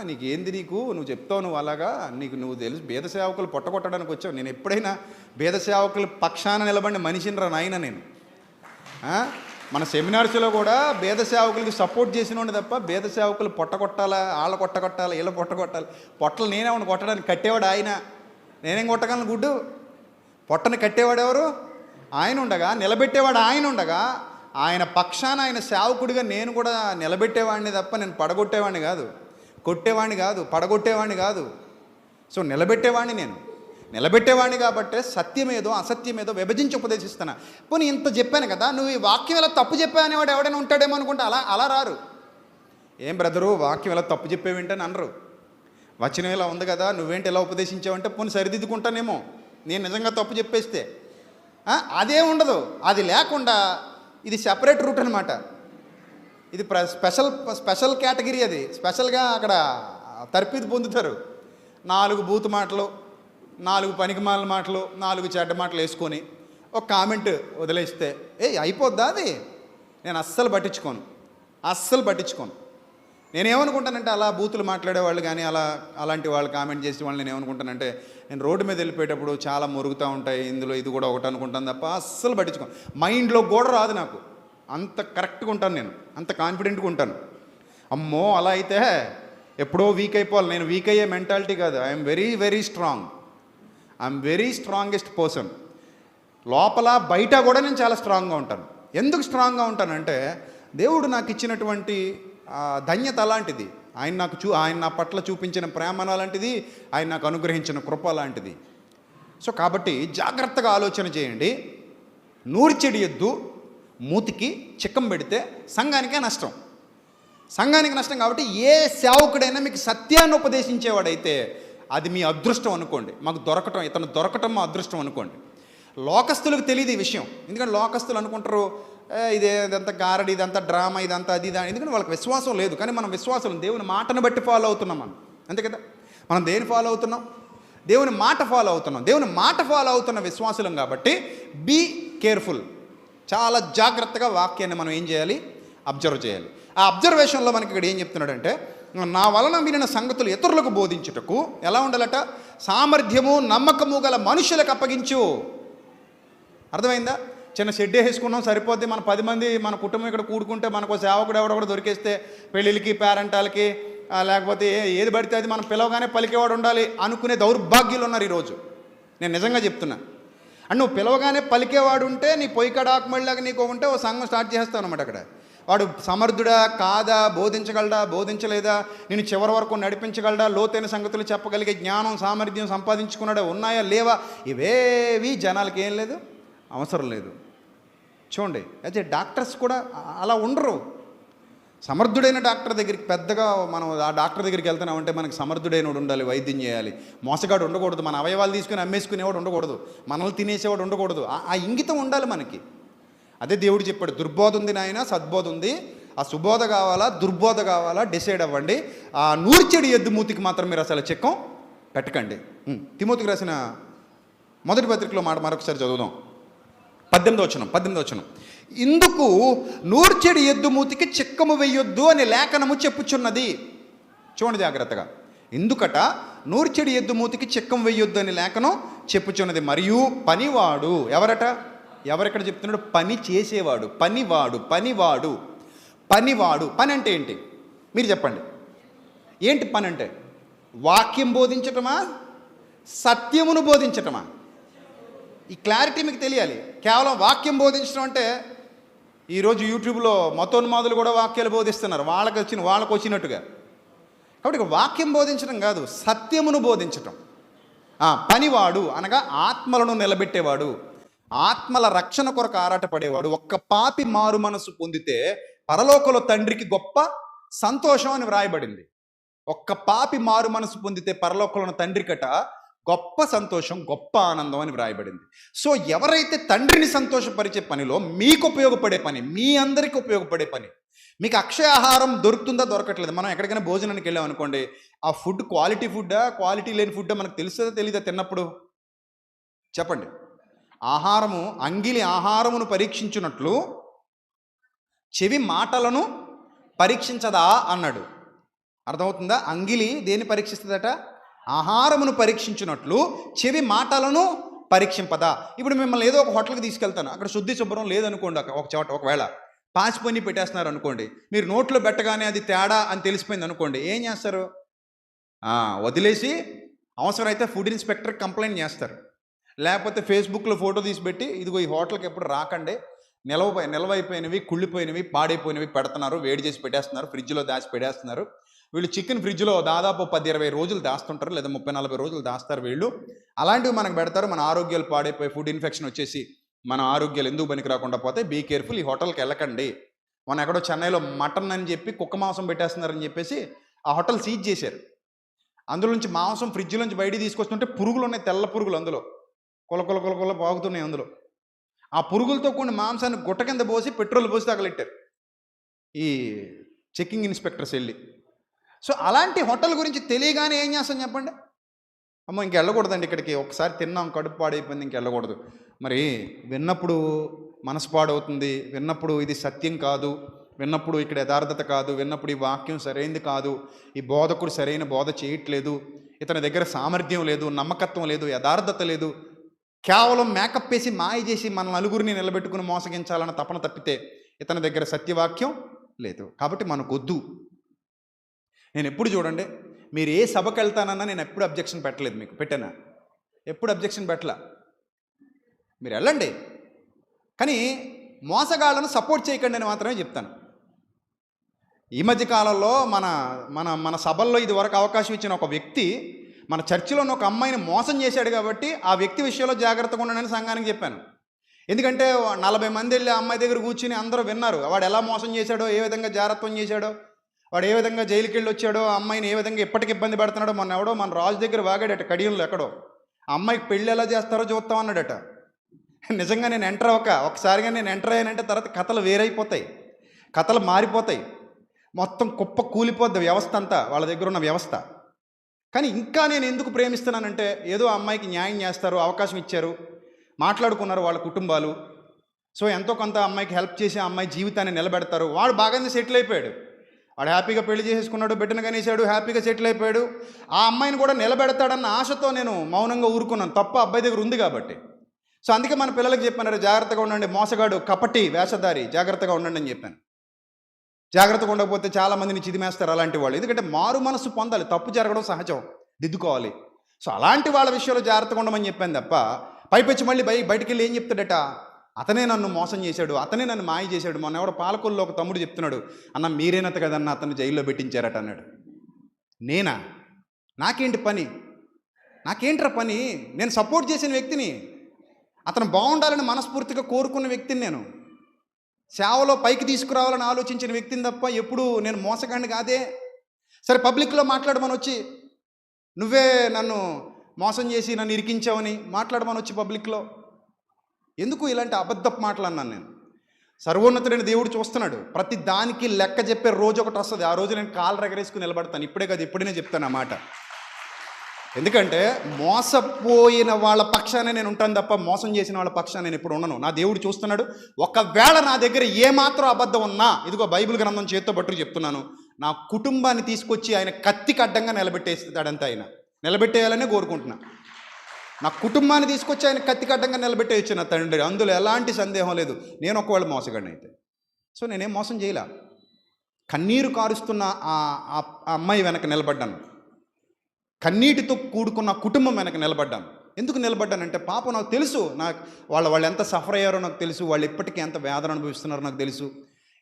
నీకేంది, నువ్వు చెప్తావు, నువ్వు అలాగా, నువ్వు తెలుసు బేద సేవకులు పొట్టగొట్టడానికి వచ్చావు. నేను ఎప్పుడైనా బేద సేవకుల పక్షాన నిలబడిన మనిషిని రా నాయన నేను. మన సెమినార్స్లో కూడా బేద సేవకులకి సపోర్ట్ చేసినోండి తప్ప బేద సేవకులు పొట్టగొట్టాలా, వాళ్ళ కొట్టగొట్టాలి, వీళ్ళ పొట్టగొట్టాలి, పొట్టలు నేనేమన్నా కొట్టడానికి కట్టేవాడు ఆయన. నేనేం కొట్టగలను గుడ్డు? పొట్టని కట్టేవాడు ఎవరు? ఆయన ఉండగా, నిలబెట్టేవాడు ఆయన ఉండగా, ఆయన పక్షాన ఆయన సేవకుడిగా నేను కూడా నిలబెట్టేవాడిని తప్ప నేను పడగొట్టేవాడిని కాదు, కొట్టేవాడిని కాదు, పడగొట్టేవాడిని కాదు. సో నిలబెట్టేవాడిని నేను. నిలబెట్టేవాడిని కాబట్టే సత్యమేదో అసత్యమేదో విభజించి ఉపదేశిస్తున్నా. పోనీ ఇంత చెప్పాను కదా, నువ్వు ఈ వాక్యం ఇలా తప్పు చెప్పావనేవాడు ఎవడైనా ఉంటాడేమో అనుకుంటే అలా రారు. ఏం బ్రదరు వాక్యం ఇలా తప్పు చెప్పేవింటని అనరు. వచనం ఇలా ఉంది కదా, నువ్వేంటి ఇలా ఉపదేశించావంటే పోనీ సరిదిద్దుకుంటానేమో నేను నిజంగా తప్పు చెప్పేస్తే. అదే ఉండదు. అది లేకుండా ఇది సెపరేట్ రూట్ అనమాట. ఇది స్పెషల్ కేటగిరీ. అది స్పెషల్గా అక్కడ తర్పీదు పొందుతారు. 4 బూతు మాటలు, 4 పనికిమాలిన మాటలు, 4 చెడ్డ మాటలు వేసుకొని ఒక కామెంట్ వదిలేస్తే అయిపోద్దా అది? నేను అస్సలు పట్టించుకోను. నేనేమనుకుంటానంటే అలా బూతులు మాట్లాడేవాళ్ళు కానీ అలాంటి వాళ్ళు కామెంట్ చేసే వాళ్ళు నేనేమనుకుంటానంటే, నేను రోడ్డు మీద వెళ్ళిపోయేటప్పుడు చాలా మురుగుతూ ఉంటాయి, ఇందులో ఇది కూడా ఒకటి అనుకుంటాను తప్ప అస్సలు పట్టించుకోను. మైండ్లో కూడా రాదు నాకు. అంత కరెక్ట్గా ఉంటాను నేను, అంత కాన్ఫిడెంట్గా ఉంటాను. అమ్మో అలా అయితే ఎప్పుడో వీక్ అయిపోవాలి. నేను వీక్ అయ్యే మెంటాలిటీ కాదు. I'm very very strong. I'm very strongest person. లోపల బయట కూడా నేను చాలా స్ట్రాంగ్గా ఉంటాను. ఎందుకు స్ట్రాంగ్గా ఉంటానంటే దేవుడు నాకు ఇచ్చినటువంటి ధన్యత అలాంటిది. ఆయన నా పట్ల చూపించిన ప్రేమ అలాంటిది, ఆయన నాకు అనుగ్రహించిన కృప అలాంటిది. సో కాబట్టి జాగ్రత్తగా ఆలోచన చేయండి. నూర్చెడి ఎద్దు మూతికి చిక్కం పెడితే సంఘానికే నష్టం. సంఘానికి నష్టం. కాబట్టి ఏ సేవకుడైనా మీకు సత్యాన్ని ఉపదేశించేవాడైతే అది మీ అదృష్టం అనుకోండి. ఇతను దొరకటం మా అదృష్టం అనుకోండి. లోకస్తులకు తెలియదు ఈ విషయం. ఎందుకంటే లోకస్తులు అనుకుంటారు ఇదంతా గారడి, ఇదంతా డ్రామా, ఇదంతా అది ఎందుకంటే వాళ్ళకి విశ్వాసం లేదు. కానీ మనం విశ్వాసం దేవుని మాటను బట్టి ఫాలో అవుతున్నాం మనం, అంతే కదా. మనం దేని ఫాలో అవుతున్నాం? దేవుని మాట ఫాలో అవుతున్నాం. దేవుని మాట ఫాలో అవుతున్న విశ్వాసులం కాబట్టి బీ కేర్ఫుల్. చాలా జాగ్రత్తగా వాక్యాన్ని మనం ఏం చేయాలి? అబ్జర్వ్ చేయాలి. ఆ అబ్జర్వేషన్లో మనకి ఇక్కడ ఏం చెప్తున్నాడంటే, నా వలన వినిన సంగతులు ఇతరులకు బోధించుటకు ఎలా ఉండాలట? సామర్థ్యము నమ్మకము గల మనుషులకు అప్పగించు. అర్థమైందా? చిన్న షెడ్ వేసుకున్నాం సరిపోద్ది, మన 10 మంది మన కుటుంబం ఇక్కడ కూడుకుంటే మనకు సేవకుడు ఎవడో దొరికేస్తే పెళ్ళిళ్ళకి, పేరెంటాలకి, లేకపోతే ఏది పడితే అది మనం పిలవగానే పలికేవాడు ఉండాలి అనుకునే దౌర్భాగ్యులు ఉన్నారు ఈరోజు. నేను నిజంగా చెప్తున్నా. అండ్ నువ్వు పిలవగానే పలికేవాడు ఉంటే నీ పొయ్యి కడాకుమళ్ళలాగా నీకు ఉంటే ఓ సంఘం స్టార్ట్ చేస్తావు అనమాట. అక్కడ వాడు సమర్థుడా కాదా, బోధించగలడా బోధించలేదా, నేను చివరి వరకు నడిపించగలడా, లోతైన సంగతులు చెప్పగలిగే జ్ఞానం సామర్థ్యం సంపాదించుకున్నాడా, ఉన్నాయా లేవా, ఇవేవి జనాలకి ఏం లేదు, అవసరం లేదు. చూడండి, అయితే డాక్టర్స్ కూడా అలా ఉండరు. సమర్థుడైన డాక్టర్ దగ్గరికి పెద్దగా మనం ఆ డాక్టర్ దగ్గరికి వెళ్తున్నామంటే మనకి సమర్థుడైనవాడు ఉండాలి, వైద్యం చేయాలి. మోసగాడు ఉండకూడదు, మన అవయవాలు తీసుకుని అమ్మేసుకునేవాడు ఉండకూడదు, మనల్ని తినేసేవాడు ఉండకూడదు. ఆ ఇంగితం ఉండాలి మనకి. అదే దేవుడు చెప్పాడు, దుర్బోధ ఉంది నాయన, సద్బోధ ఉంది. ఆ సుబోధ కావాలా దుర్బోధ కావాలా డిసైడ్ అవ్వండి. ఆ నూర్చెడి ఎద్దు మూతికి మాత్రం మీరు అసలు చిక్కం పెట్టకండి. తిమోతికి రాసిన మొదటి పత్రికలో మాట మరొకసారి చదువుదాం. 18వ వచనం. ఇందుకు నూర్చెడి ఎద్దు మూతికి చిక్కము వెయ్యొద్దు అని లేఖనము చెప్పుచున్నది. చూడండి జాగ్రత్తగా. ఎందుకట నూర్చెడి ఎద్దు మూతికి చిక్కం వెయ్యొద్దు అని లేఖనం చెప్పుచున్నది. మరియు పనివాడు ఎవరెక్కడ చెప్తున్నాడు? పని చేసేవాడు, పనివాడు. పని అంటే ఏంటి మీరు చెప్పండి? ఏంటి పని అంటే? వాక్యం బోధించటమా, సత్యమును బోధించటమా? ఈ క్లారిటీ మీకు తెలియాలి. కేవలం వాక్యం బోధించడం అంటే ఈరోజు యూట్యూబ్లో మతోన్మాదులు కూడా వాక్యాలు బోధిస్తున్నారు వాళ్ళకు వచ్చినట్టుగా. కాబట్టి వాక్యం బోధించడం కాదు, సత్యమును బోధించటం. పనివాడు అనగా ఆత్మలను నిలబెట్టేవాడు. ఆత్మల రక్షణ కొరకు ఆరాటపడేవాడు ఒక్క పాపి మారు మనసు పొందితే పరలోకంలో తండ్రికి గొప్ప సంతోషం అని వ్రాయబడింది. ఒక్క పాపి మారు మనసు పొందితే పరలోకంలో తండ్రికట గొప్ప సంతోషం, గొప్ప ఆనందం అని వ్రాయబడింది. సో ఎవరైతే తండ్రిని సంతోషపరిచే పనిలో మీకు ఉపయోగపడే పని, మీ అందరికీ ఉపయోగపడే పని, మీకు అక్షయ ఆహారం దొరుకుతుందా దొరకట్లేదు. మనం ఎక్కడికైనా భోజనానికి వెళ్ళాం అనుకోండి, ఆ ఫుడ్ క్వాలిటీ ఫుడ్డా క్వాలిటీ లేని ఫుడ్డా మనకు తెలుస్తుందా తెలీదా తిన్నప్పుడు? చెప్పండి. ఆహారము అంగిలి ఆహారమును పరీక్షించున్నట్లు చెవి మాటలను పరీక్షించదా అన్నాడు. అర్థమవుతుందా? అంగిలి దేన్ని పరీక్షిస్తుందట? ఆహారమును పరీక్షించినట్లు చెవి మాటలను పరీక్షింపదా. ఇప్పుడు మిమ్మల్ని ఏదో ఒక హోటల్కి తీసుకెళ్తాను, అక్కడ శుద్ధి శుభ్రం లేదనుకోండి, ఒక చోట ఒకవేళ పాచిపోయి పెట్టేస్తున్నారు అనుకోండి, మీరు నోట్లో పెట్టగానే అది తేడా అని తెలిసిపోయింది అనుకోండి, ఏం చేస్తారు? వదిలేసి అవసరమైతే ఫుడ్ ఇన్స్పెక్టర్ కంప్లైంట్ చేస్తారు. లేకపోతే ఫేస్బుక్లో ఫోటో తీసి పెట్టి, ఇదిగో ఈ హోటల్కి ఎప్పుడు రాకండి, నిలవైపోయినవి, కుళ్ళిపోయినవి, పాడైపోయినవి పెడుతున్నారు, వేడి చేసి పెట్టేస్తున్నారు, ఫ్రిడ్జ్లో దాచి పెట్టేస్తున్నారు. వీళ్ళు చికెన్ ఫ్రిడ్జ్లో దాదాపు 10-20 రోజులు దాస్తుంటారు, లేదా 30-40 రోజులు దాస్తారు వీళ్ళు. అలాంటివి మనకు పెడతారు. మన ఆరోగ్యాలు పాడైపోయి ఫుడ్ ఇన్ఫెక్షన్ వచ్చేసి మన ఆరోగ్యాలు ఎందుకు పనికి రాకుండా పోతే బీ కేర్ఫుల్, ఈ హోటల్కి వెళ్ళకండి. మన ఎక్కడో చెన్నైలో మటన్ అని చెప్పి కుక్క మాంసం పెట్టేస్తున్నారని చెప్పేసి ఆ హోటల్ సీజ్ చేశారు. అందులో నుంచి మాంసం ఫ్రిడ్జ్లోంచి బయటికి తీసుకొస్తుంటే పురుగులు ఉన్నాయి, తెల్ల పురుగులు, అందులో కొల బాగుతున్నాయి. అందులో ఆ పురుగులతో కొన్ని మాంసాన్ని గుట్ట కింద పోసి పెట్రోల్ పోసి తగలెట్టారు ఈ చెక్కింగ్ ఇన్స్పెక్టర్స్ వెళ్ళి. సో అలాంటి హోటల్ గురించి తెలియగానే ఏం చేస్తాం చెప్పండి? అమ్మో ఇంక వెళ్ళకూడదండి ఇక్కడికి, ఒకసారి తిన్నాం కడుపు పాడైపోయింది, ఇంక వెళ్ళకూడదు. మరి విన్నప్పుడు మనసు పాడవుతుంది, విన్నప్పుడు ఇది సత్యం కాదు, విన్నప్పుడు ఇక్కడ యథార్థత కాదు, విన్నప్పుడు ఈ వాక్యం సరైనది కాదు, ఈ బోధకుడు సరైన బోధ చేయట్లేదు, ఇతని దగ్గర సామర్థ్యం లేదు, నమ్మకత్వం లేదు, యథార్థత లేదు, కేవలం మేకప్ వేసి మాయ చేసి మన నలుగురిని నిలబెట్టుకుని మోసగించాలన్న తపన తప్పితే ఇతని దగ్గర సత్యవాక్యం లేదు. కాబట్టి మనకొద్దు. నేను ఎప్పుడు చూడండి, మీరు ఏ సభకు వెళ్తానన్నా నేను ఎప్పుడు అబ్జెక్షన్ పెట్టలేదు. మీకు పెట్టానా? ఎప్పుడు అబ్జెక్షన్ పెట్టలా. మీరు వెళ్ళండి, కానీ మోసగాళ్లను సపోర్ట్ చేయకండి అని మాత్రమే చెప్తాను. ఈ మధ్య కాలంలో మన మన మన సభల్లో ఇది వరకు అవకాశం ఇచ్చిన ఒక వ్యక్తి మన చర్చిలోని ఒక అమ్మాయిని మోసం చేశాడు కాబట్టి ఆ వ్యక్తి విషయంలో జాగ్రత్తగా ఉండండి సంఘానికి చెప్పాను. ఎందుకంటే 40 మంది వెళ్ళి ఆ అమ్మాయి దగ్గర కూర్చుని అందరూ విన్నారు, వాడు ఎలా మోసం చేశాడో, ఏ విధంగా జాగ్రత్తం చేశాడో, వాడు ఏ విధంగా జైలుకి వెళ్ళి వచ్చాడో, ఆ అమ్మాయిని ఏ విధంగా ఎప్పటికి ఇబ్బంది పెడుతున్నాడో. మన రాజు దగ్గర వాగాడట కడియంలో ఎక్కడో, ఆ అమ్మాయికి పెళ్ళి ఎలా చేస్తారో చూస్తాం అన్నాడట. నిజంగా నేను ఒకసారిగా నేను ఎంటర్ అయ్యానంటే తర్వాత కథలు వేరైపోతాయి, కథలు మారిపోతాయి, మొత్తం కుప్ప కూలిపోద్ది వ్యవస్థ అంతా, వాళ్ళ దగ్గర ఉన్న వ్యవస్థ. కానీ ఇంకా నేను ఎందుకు ప్రేమిస్తున్నానంటే, ఏదో అమ్మాయికి న్యాయం చేస్తారు, అవకాశం ఇచ్చారు, మాట్లాడుకున్నారు వాళ్ళ కుటుంబాలు. సో ఎంతో కొంత అమ్మాయికి హెల్ప్ చేసి ఆ అమ్మాయి జీవితాన్ని నిలబెడతారు. వాడు బాగానే సెటిల్ అయిపోయాడు, వాడు హ్యాపీగా పెళ్లి చేసేసుకున్నాడు, బిడ్డను కనేసాడు, హ్యాపీగా సెటిల్ అయిపోయాడు. ఆ అమ్మాయిని కూడా నిలబెడతాడన్న ఆశతో నేను మౌనంగా ఊరుకున్నాను, తప్ప అబ్బాయి దగ్గర ఉంది కాబట్టి. సో అందుకే మన పిల్లలకు చెప్పాను, జాగ్రత్తగా ఉండండి, మోసగాడు కపటి వేషధారి, జాగ్రత్తగా ఉండండి అని చెప్పాను. జాగ్రత్తగా ఉండకపోతే చాలామందిని చిదిమేస్తారు అలాంటి వాళ్ళు. ఎందుకంటే మారు మనసు పొందాలి, తప్పు జరగడం సహజం, దిద్దుకోవాలి. సో అలాంటి వాళ్ళ విషయంలో జాగ్రత్తగా ఉండమని చెప్పాను తప్ప, పైపెచ్చి మళ్ళీ బయటికి వెళ్ళి ఏం చెప్తాడట, అతనే నన్ను మోసం చేశాడు, అతనే నన్ను మాయ చేశాడు. మొన్న ఎవడో పాలకొల్లో ఒక తమ్ముడు చెప్తున్నాడు, అన్న మీరేనత కదన్న అతను జైల్లో పెట్టించారట అన్నాడు. నేనా? నాకేంటి పని? నాకేంట్రా పని? నేను సపోర్ట్ చేసిన వ్యక్తిని, అతను బాగుండాలని మనస్ఫూర్తిగా కోరుకున్న వ్యక్తిని, నేను సేవలో పైకి తీసుకురావాలని ఆలోచించిన వ్యక్తిని తప్ప ఎప్పుడు నేను మోసగాడిని కాదే. సరే పబ్లిక్లో మాట్లాడమని వచ్చి, నువ్వే నన్ను మోసం చేసి నన్ను ఇరికించావని మాట్లాడమని వచ్చి పబ్లిక్లో ఎందుకు ఇలాంటి అబద్ధపు మాటలు అన్నాను నేను? సర్వోన్నతుడైన దేవుడు చూస్తున్నాడు, ప్రతి దానికి లెక్క చెప్పే రోజు ఒకటి వస్తుంది. ఆ రోజు నేను కాళ్ళు ఎగరేసుకుని నిలబడతాను. ఇప్పుడే కాదు, ఇప్పుడే చెప్తాను ఆ మాట. ఎందుకంటే మోసపోయిన వాళ్ళ పక్షానే నేను ఉంటాను తప్ప మోసం చేసిన వాళ్ళ పక్షాన్ని నేను ఇప్పుడు ఉండను. నా దేవుడు చూస్తున్నాడు. ఒకవేళ నా దగ్గర ఏమాత్రం అబద్ధం ఉన్నా, ఇదిగో బైబిల్ గ్రంథం చేత్తో పట్టుకు చెప్తున్నాను, నా కుటుంబాన్ని తీసుకొచ్చి ఆయన కత్తికి అడ్డంగా నిలబెట్టేస్తాడంతే. ఆయన నిలబెట్టేయాలనే కోరుకుంటున్నా. నా కుటుంబాన్ని తీసుకొచ్చి ఆయన కత్తికి అడ్డంగా నిలబెట్టేయచ్చు నా తండ్రి, అందులో ఎలాంటి సందేహం లేదు. నేను ఒకవేళ మోసగాడిని అయితే. సో నేనేం మోసం చేయలే. కన్నీరు కారుస్తున్న ఆ అమ్మాయి వెనక నిలబడ్డాను, కన్నీటితో కూడుకున్న కుటుంబం వెనక నిలబడ్డాను. ఎందుకు నిలబడ్డానంటే పాపం నాకు తెలుసు, వాళ్ళు ఎంత సఫర్ అయ్యారో నాకు తెలుసు, వాళ్ళు ఇప్పటికీ ఎంత వేదన అనుభవిస్తున్నారో నాకు తెలుసు,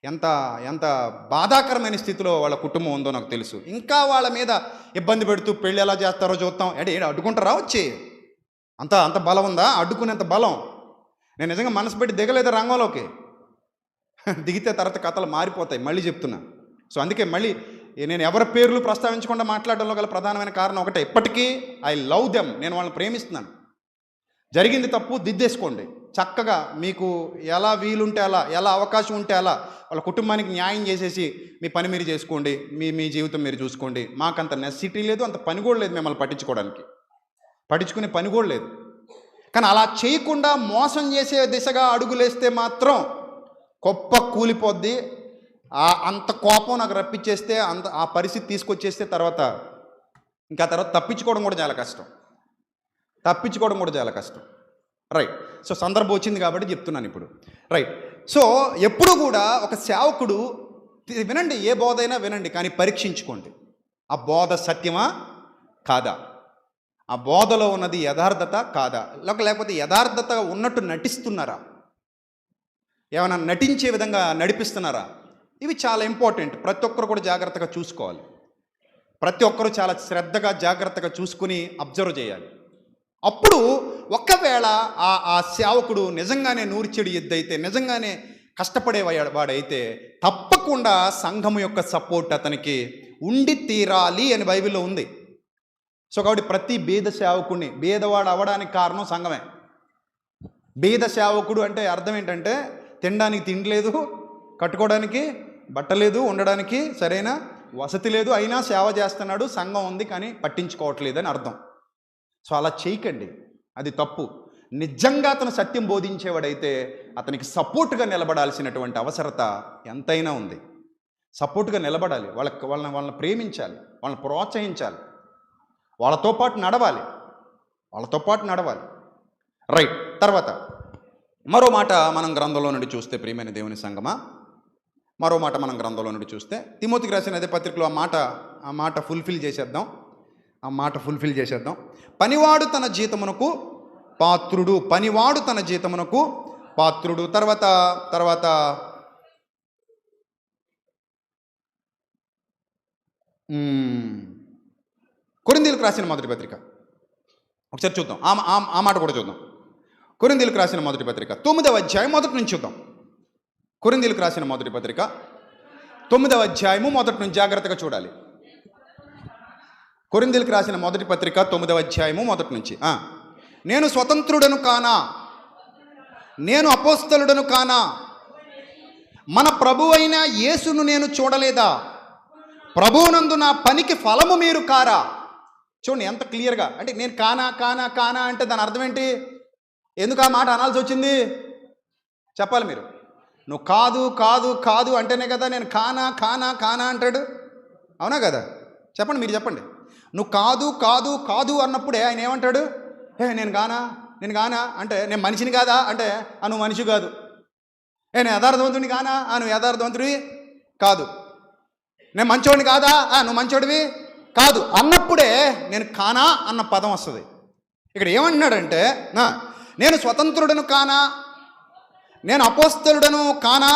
ఎంత బాధాకరమైన స్థితిలో వాళ్ళ కుటుంబం ఉందో నాకు తెలుసు. ఇంకా వాళ్ళ మీద ఇబ్బంది పెడుతూ పెళ్ళి ఎలా చేస్తారో చూద్దాం. అడ్డుకుంటారా వచ్చి? అంత బలం ఉందా? అడ్డుకునేంత బలం. నేను నిజంగా మనసు పెట్టి దిగలేదు రంగంలోకి. దిగితే తర్వాత కథలు మారిపోతాయి, మళ్ళీ చెప్తున్నా. సో అందుకే మళ్ళీ నేను ఎవరి పేర్లు ప్రస్తావించకుండా మాట్లాడడంలో గల ప్రధానమైన కారణం ఒకటే, ఇప్పటికీ ఐ లవ్ దెమ్, నేను వాళ్ళని ప్రేమిస్తున్నాను. జరిగింది తప్పు, దిద్దేసుకోండి. చక్కగా మీకు ఎలా వీలుంటే అలా, ఎలా అవకాశం ఉంటే అలా వాళ్ళ కుటుంబానికి న్యాయం చేసేసి మీ పని మీరు చేసుకోండి, మీ జీవితం మీరు చూసుకోండి. మాకంత నెసిటీ లేదు, అంత పని కూడా లేదు మిమ్మల్ని పట్టించుకునే పని కూడా లేదు. కానీ అలా చేయకుండా మోసం చేసే దిశగా అడుగులేస్తే మాత్రం గొప్ప కూలిపోద్ది. అంత కోపం నాకు రప్పించేస్తే, ఆ పరిస్థితి తీసుకొచ్చేస్తే తర్వాత తప్పించుకోవడం కూడా చాలా కష్టం. రైట్. సో సందర్భం వచ్చింది కాబట్టి చెప్తున్నాను ఇప్పుడు. రైట్. సో ఎప్పుడు కూడా ఒక సేవకుడు వినండి, ఏ బోధ అయినా వినండి, కానీ పరీక్షించుకోండి. ఆ బోధ సత్యమా కాదా, ఆ బోధలో ఉన్నది యథార్థత కాదా, లేకపోతే యథార్థత ఉన్నట్టు నటిస్తున్నారా, ఏమైనా నటించే విధంగా నడిపిస్తున్నారా, ఇవి చాలా ఇంపార్టెంట్. ప్రతి ఒక్కరు కూడా జాగ్రత్తగా చూసుకోవాలి. ప్రతి ఒక్కరూ చాలా శ్రద్ధగా జాగ్రత్తగా చూసుకుని అబ్జర్వ్ చేయాలి. అప్పుడు ఒకవేళ ఆ సేవకుడు నిజంగానే నూర్చెడి ఎద్దైతే, నిజంగానే కష్టపడేవాడైతే తప్పకుండా సంఘము యొక్క సపోర్ట్ అతనికి ఉండి తీరాలి అని బైబిల్లో ఉంది. సో కాబట్టి ప్రతి బీద సేవకుడిని, బీదవాడు అవ్వడానికి కారణం సంఘమే. బీద సేవకుడు అంటే అర్థం ఏంటంటే తినడానికి తిండి లేదు, కట్టుకోవడానికి బట్ట లేదు, ఉండడానికి సరైన వసతి లేదు, అయినా సేవ చేస్తున్నాడు, సంఘం ఉంది కానీ పట్టించుకోవట్లేదు అని అర్థం. సో అలా చేయకండి, అది తప్పు. నిజంగా అతను సత్యం బోధించేవాడైతే అతనికి సపోర్ట్గా నిలబడాల్సినటువంటి అవసరత ఎంతైనా ఉంది. సపోర్ట్గా నిలబడాలి, వాళ్ళని ప్రేమించాలి, వాళ్ళని ప్రోత్సహించాలి, వాళ్ళతో పాటు నడవాలి. రైట్. తర్వాత మరో మాట మనం గ్రంథంలో నుండి చూస్తే, ప్రియమైన దేవుని సంగమా, మరో మాట మనం గ్రంథంలో నుండి చూస్తే, తిమోతికి రాసిన అదే పత్రికలో ఆ మాట ఫుల్ఫిల్ చేసేద్దాం. పనివాడు తన జీతమునకు పాత్రుడు. తర్వాత కొరింథీయులకు రాసిన మొదటి పత్రిక ఒకసారి చూద్దాం. ఆ మాట కూడా చూద్దాం. కొరింథీయులకు రాసిన మొదటి పత్రిక 9వ అధ్యాయం మొదటి నుంచి చూద్దాం. కొరింథీయులకు రాసిన మొదటి పత్రిక 9వ అధ్యాయము మొదటి నుంచి జాగ్రత్తగా చూడాలి. కొరింథీయులకు రాసిన మొదటి పత్రిక 9వ అధ్యాయము మొదటి నుంచి. నేను స్వతంత్రుడను కానా, నేను అపోస్తలుడను కానా, మన ప్రభువైన యేసును నేను చూడలేదా, ప్రభువునందు నా పనికి ఫలము మీరు కారా. చూడండి ఎంత క్లియర్గా. అంటే నేను కానా అంటే దాని అర్థం ఏంటి? ఎందుకు ఆ మాట అనాల్సి వచ్చింది చెప్పాలి మీరు. నువ్వు కాదు అంటేనే కదా నేను కానా అంటాడు, అవునా కదా? చెప్పండి, మీరు చెప్పండి. నువ్వు కాదు అన్నప్పుడే ఆయన ఏమంటాడు? నేను కానా అంటే నేను మనిషిని కాదా అంటే నువ్వు మనిషి కాదు. నేను యథార్థవంతుడిని కానా నువ్వు యథార్థవంతుడివి కాదు. నేను మంచోడిని కాదా నువ్వు మంచోడివి కాదు అన్నప్పుడే నేను కానా అన్న పదం వస్తుంది. ఇక్కడ ఏమంటున్నాడంటే, నేను స్వతంత్రుడను కానా, నేను అపోస్తలుడను కానా,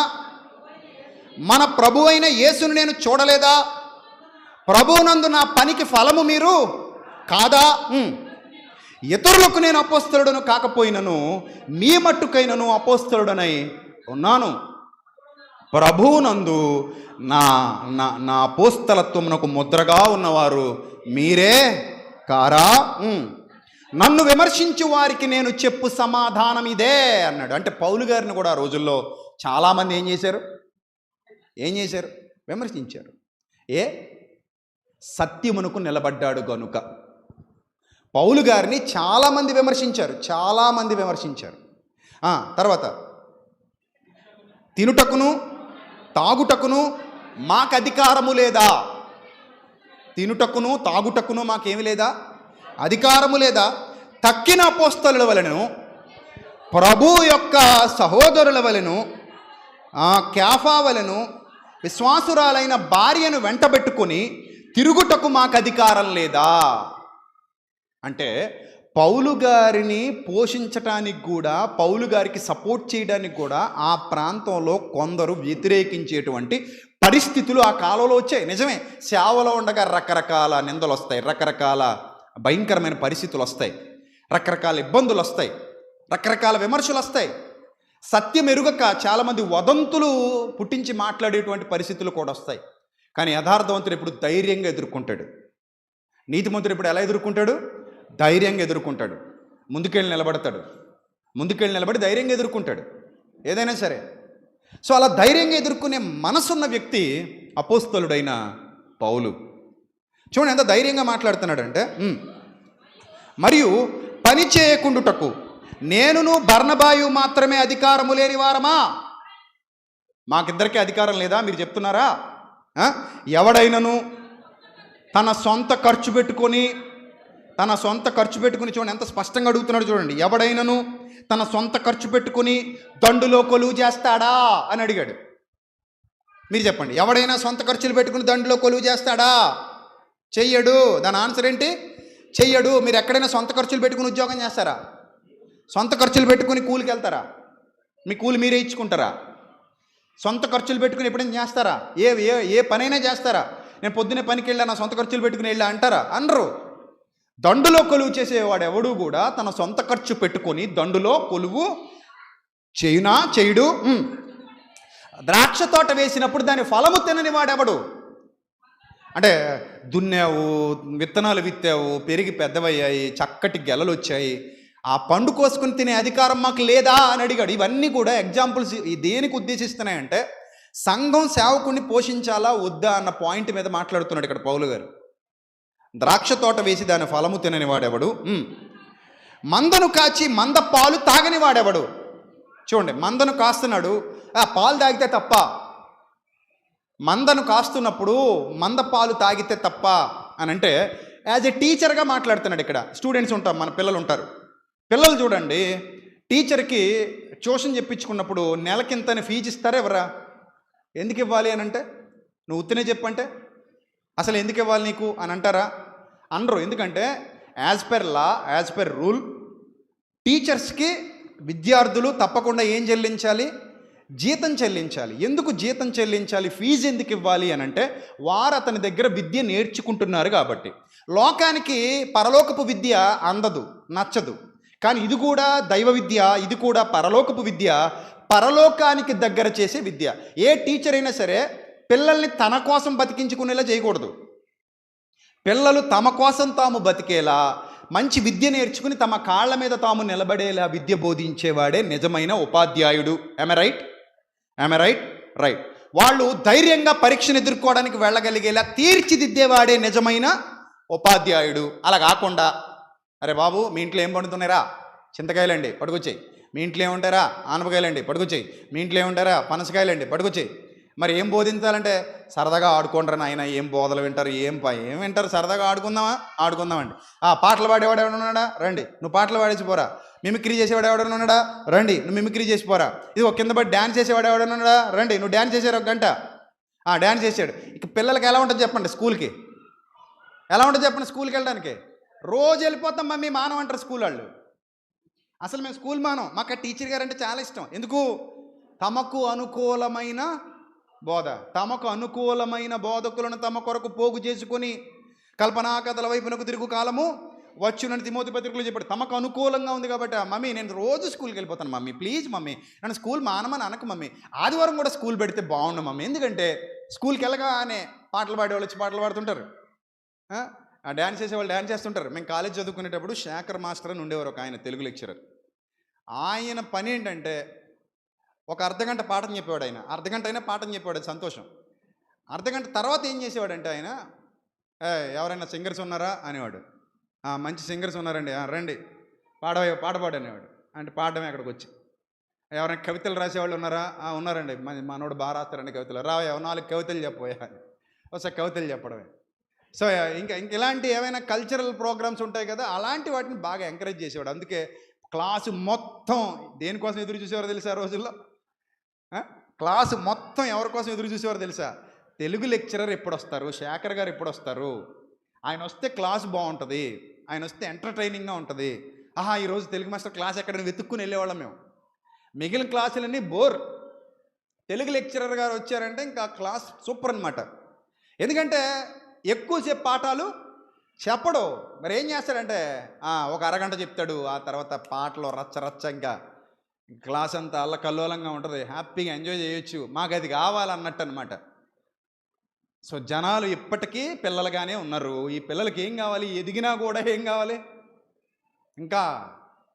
మన ప్రభువైన యేసును నేను చూడలేదా, ప్రభువునందు నా పనికి ఫలము మీరు కాదా, ఇతరులకు నేను అపోస్తలుడను కాకపోయినను మీ మట్టుకైనను అపోస్తలుడనై ఉన్నాను, ప్రభువునందు నా నా అపోస్తలత్వమునకు ముద్రగా ఉన్నవారు మీరే కారా, నన్ను విమర్శించు వారికి నేను చెప్పు సమాధానం ఇదే అన్నాడు. అంటే పౌలు గారిని కూడా ఆ రోజుల్లో చాలామంది ఏం చేశారు? విమర్శించారు. సత్యమునకు నిలబడ్డాడు గనుక. పౌలు గారిని చాలామంది విమర్శించారు. తర్వాత తినుటకును తాగుటకును మాకు అధికారము లేదా, తినుటకును తాగుటకును మాకేమి లేదా, అధికారము లేదా, తక్కిన అపోస్తలుల వలెను ప్రభు యొక్క సహోదరుల వలెను కేఫా వలెను విశ్వాసురాలైన భార్యను వెంటబెట్టుకొని తిరుగుటకు మాకు అధికారం లేదా. అంటే పౌలు గారిని పోషించటానికి కూడా, పౌలు గారికి సపోర్ట్ చేయడానికి కూడా ఆ ప్రాంతంలో కొందరు వ్యతిరేకించేటువంటి పరిస్థితులు ఆ కాలంలో వచ్చాయి. నిజమే, సేవలో ఉండగా రకరకాల నిందలు వస్తాయి, రకరకాల భయంకరమైన పరిస్థితులు వస్తాయి, రకరకాల ఇబ్బందులు వస్తాయి, రకరకాల విమర్శలు వస్తాయి. సత్యం ఎరుగక చాలామంది వదంతులు పుట్టించి మాట్లాడేటువంటి పరిస్థితులు కూడా వస్తాయి. కానీ యథార్థవంతుడు ఎప్పుడు ధైర్యంగా ఎదుర్కొంటాడు. నీతిమంతుడు ఇప్పుడు ఎలా ఎదుర్కొంటాడు? ధైర్యంగా ఎదుర్కొంటాడు. ముందుకెళ్ళి నిలబడతాడు. ముందుకెళ్ళి నిలబడి ధైర్యంగా ఎదుర్కొంటాడు ఏదైనా సరే. సో అలా ధైర్యంగా ఎదుర్కొనే మనసున్న వ్యక్తి అపోస్తలుడైన పౌలు. చూడండి ఎంత ధైర్యంగా మాట్లాడుతున్నాడంటే, మరియు పని చేయకుండుటకు నేనును బర్నబాయు మాత్రమే అధికారము లేని వారమా? మాకిద్దరికీ అధికారం లేదా మీరు చెప్తున్నారా? ఎవడైనను తన సొంత ఖర్చు పెట్టుకొని చూడండి ఎంత స్పష్టంగా అడుగుతున్నాడు చూడండి. ఎవడైనను తన సొంత ఖర్చు పెట్టుకొని దండులో కొలువు చేస్తాడా అని అడిగాడు. మీరు చెప్పండి, ఎవడైనా సొంత ఖర్చులు పెట్టుకుని దండులో కొలువు చేస్తాడా? చెయ్యడు. దాని ఆన్సర్ ఏంటి? చెయ్యడు. మీరు ఎక్కడైనా సొంత ఖర్చులు పెట్టుకుని ఉద్యోగం చేస్తారా? సొంత ఖర్చులు పెట్టుకుని కూలికి వెళ్తారా? మీ కూలి మీరే ఇచ్చుకుంటారా? సొంత ఖర్చులు పెట్టుకుని ఎప్పుడైనా చేస్తారా? ఏ పనైనా చేస్తారా? నేను పొద్దున్నే పనికి వెళ్ళా, నా సొంత ఖర్చులు పెట్టుకుని వెళ్ళా అంటారా? అనరు. దండులో కొలువు చేసేవాడు ఎవడు కూడా తన సొంత ఖర్చు పెట్టుకొని దండులో కొలువు చేయడు. ద్రాక్ష తోట వేసినప్పుడు దాని ఫలము తినని వాడెవడు? అంటే దున్నావు, విత్తనాలు విత్తావు, పెరిగి పెద్దవయ్యాయి, చక్కటి గెలలు వచ్చాయి, ఆ పండు కోసుకుని తినే అధికారం మాకు లేదా అని అడిగాడు. ఇవన్నీ కూడా ఎగ్జాంపుల్స్ దేనికి ఉద్దేశిస్తున్నాయంటే సంఘం సేవకుడిని పోషించాలా వద్దా అన్న పాయింట్ మీద మాట్లాడుతున్నాడు ఇక్కడ పౌలు గారు. ద్రాక్ష తోట వేసి దాని ఫలము తినని వాడెవడు? మందను కాచి మంద పాలు తాగని వాడెవడు? చూడండి, మందను కాస్తున్నాడు, పాలు తాగితే తప్ప. మందను కాస్తున్నప్పుడు మంద పాలు తాగితే తప్ప అని అంటే యాజ్ ఎ టీచర్గా మాట్లాడుతున్నాడు. ఇక్కడ స్టూడెంట్స్ ఉంటాం, మన పిల్లలు ఉంటారు. పిల్లలు చూడండి, టీచర్కి ట్యూషన్ చెప్పించుకున్నప్పుడు నెలకింతని ఫీజు ఇస్తారా ఎవరా? ఎందుకు ఇవ్వాలి అని అంటే, నువ్వు ఉత్తినే చెప్పంటే అసలు ఎందుకు ఇవ్వాలి నీకు అని అంటారా? అనరు. ఎందుకంటే as per law, as per rule టీచర్స్కి విద్యార్థులు తప్పకుండా ఏం చెల్లించాలి? జీతం చెల్లించాలి. ఎందుకు జీతం చెల్లించాలి? ఫీజు ఎందుకు ఇవ్వాలి అని అంటే వారు అతని దగ్గర విద్య నేర్చుకుంటున్నారు కాబట్టి. లోకానికి పరలోకపు విద్య అందదు, నచ్చదు. కానీ ఇది కూడా దైవ విద్య, ఇది కూడా పరలోకపు విద్య, పరలోకానికి దగ్గర చేసే విద్య. ఏ టీచర్ అయినా సరే పిల్లల్ని తన కోసం బతికించుకునేలా చేయకూడదు. పిల్లలు తమ కోసం తాము బతికేలా మంచి విద్య నేర్చుకుని తమ కాళ్ళ మీద తాము నిలబడేలా విద్య బోధించేవాడే నిజమైన ఉపాధ్యాయుడు. I right? రైట్. వాళ్ళు ధైర్యంగా పరీక్షను ఎదుర్కోవడానికి వెళ్ళగలిగేలా తీర్చిదిద్దేవాడే నిజమైన ఉపాధ్యాయుడు. అలా కాకుండా, అరే బాబు మీ ఇంట్లో ఏం పండుతున్నారా? చింతకాయలండి పట్టుకొచ్చేయి. మీ ఇంట్లో ఏముంటారా? ఆనపకాయలండి పట్టుకొచ్చేయి. మీ ఇంట్లో ఏముంటారా? పనసకాయలండి పట్టుకొచ్చేయి. మరి ఏం బోధించాలంటే సరదాగా ఆడుకోండి నాయన. ఏం బోధలు వింటారు? ఏం వింటారు? సరదాగా ఆడుకుందామండి. పాటలు పాడేవాడు ఎవడన్నాడా? రండి నువ్వు పాటలు పాడేసిపోరా. మిమిక్రీ చేసేవాడు ఎవడన్నాడా? రండి నువ్వు మిమిక్రీ చేసిపోరా. ఇది ఒక కింద పడి డ్యాన్స్ చేసేవాడు ఎవడన్నాడా? రండి నువ్వు డ్యాన్స్ చేసారు ఒక గంట. డ్యాన్స్ చేసాడు. ఇక పిల్లలకి ఎలా ఉంటుంది చెప్పండి? స్కూల్కి ఎలా ఉంటుంది చెప్పండి? స్కూల్కి వెళ్ళడానికి రోజు వెళ్ళిపోతాం మమ్మీ, మానం అంటారు స్కూల్ వాళ్ళు. అసలు మేము స్కూల్ మానం. మాకు టీచర్ గారు అంటే చాలా ఇష్టం. ఎందుకు? తమకు అనుకూలమైన బోధకులను తమ కొరకు పోగు చేసుకొని కల్పనా కథల వైపునకు తిరుగు కాలము వచ్చునని తిమోతి పత్రికలో చెప్పాడు. తమకు అనుకూలంగా ఉంది కాబట్టి మమ్మీ నేను రోజు స్కూల్కి వెళ్ళిపోతాను మమ్మీ, ప్లీజ్ మమ్మీ నన్ను స్కూల్ మానమని అనకు మమ్మీ. ఆదివారం కూడా స్కూల్ పెడితే బాగుండు మమ్మీ. ఎందుకంటే స్కూల్కి వెళ్ళగానే పాటలు పాడేవాళ్ళు వచ్చి పాటలు పాడుతుంటారు, డ్యాన్స్ చేసేవాళ్ళు డ్యాన్స్ చేస్తుంటారు. మేము కాలేజ్ చదువుకునేటప్పుడు శేఖర్ మాస్టర్ అని ఉండేవారు, ఒక ఆయన తెలుగు లెక్చరర్. ఆయన పని ఏంటంటే ఒక అర్ధగంట పాఠం చెప్పేవాడు. ఆయన అర్ధగంట అయినా పాఠం చెప్పేవాడు, సంతోషం. అర్ధగంట తర్వాత ఏం చేసేవాడంటే ఆయన ఎవరైనా సింగర్స్ ఉన్నారా అనేవాడు. మంచి సింగర్స్ ఉన్నారండి, రండి పాట పాడనేవాడు. అంటే పాడమే అక్కడికి వచ్చి. ఎవరైనా కవితలు రాసేవాళ్ళు ఉన్నారా? ఉన్నారండి, మనోడు బాగా రాస్తారండి కవితలు. రావయ్యా 4 కవితలు చెప్పబోయా అని ఒకసారి కవితలు చెప్పడమే. సో ఇంకా ఇలాంటి ఏమైనా కల్చరల్ ప్రోగ్రామ్స్ ఉంటాయి కదా, అలాంటి వాటిని బాగా ఎంకరేజ్ చేసేవాడు. అందుకే క్లాసు మొత్తం దేనికోసం ఎదురు చూసేవారు తెలుసా? ఆ రోజుల్లో క్లాసు మొత్తం ఎవరి కోసం ఎదురు చూసేవారు తెలుసా? తెలుగు లెక్చరర్ ఎప్పుడు వస్తారు, శేఖర్ గారు ఎప్పుడు వస్తారు, ఆయన వస్తే క్లాసు బాగుంటుంది, ఆయన వస్తే ఎంటర్టైనింగ్గా ఉంటుంది. ఈరోజు తెలుగు మాస్టర్ క్లాస్ ఎక్కడైనా వెతుక్కుని వెళ్ళేవాళ్ళం మేము. మిగిలిన క్లాసులన్నీ బోర్. తెలుగు లెక్చరర్ గారు వచ్చారంటే ఇంకా క్లాస్ సూపర్ అనమాట. ఎందుకంటే ఎక్కువసేపు పాఠాలు చెప్పడు. మరి ఏం చేస్తాడంటే ఒక అరగంట చెప్తాడు, ఆ తర్వాత పాటలు రచ్చ ఇంకా క్లాస్ అంతా అల్లకల్లోలంగా ఉంటుంది, హ్యాపీగా ఎంజాయ్ చేయొచ్చు, మాకు అది కావాలన్నట్టు అనమాట. సో జనాలు ఇప్పటికీ పిల్లలుగానే ఉన్నారు. ఈ పిల్లలకి ఏం కావాలి? ఎదిగినా కూడా ఏం కావాలి? ఇంకా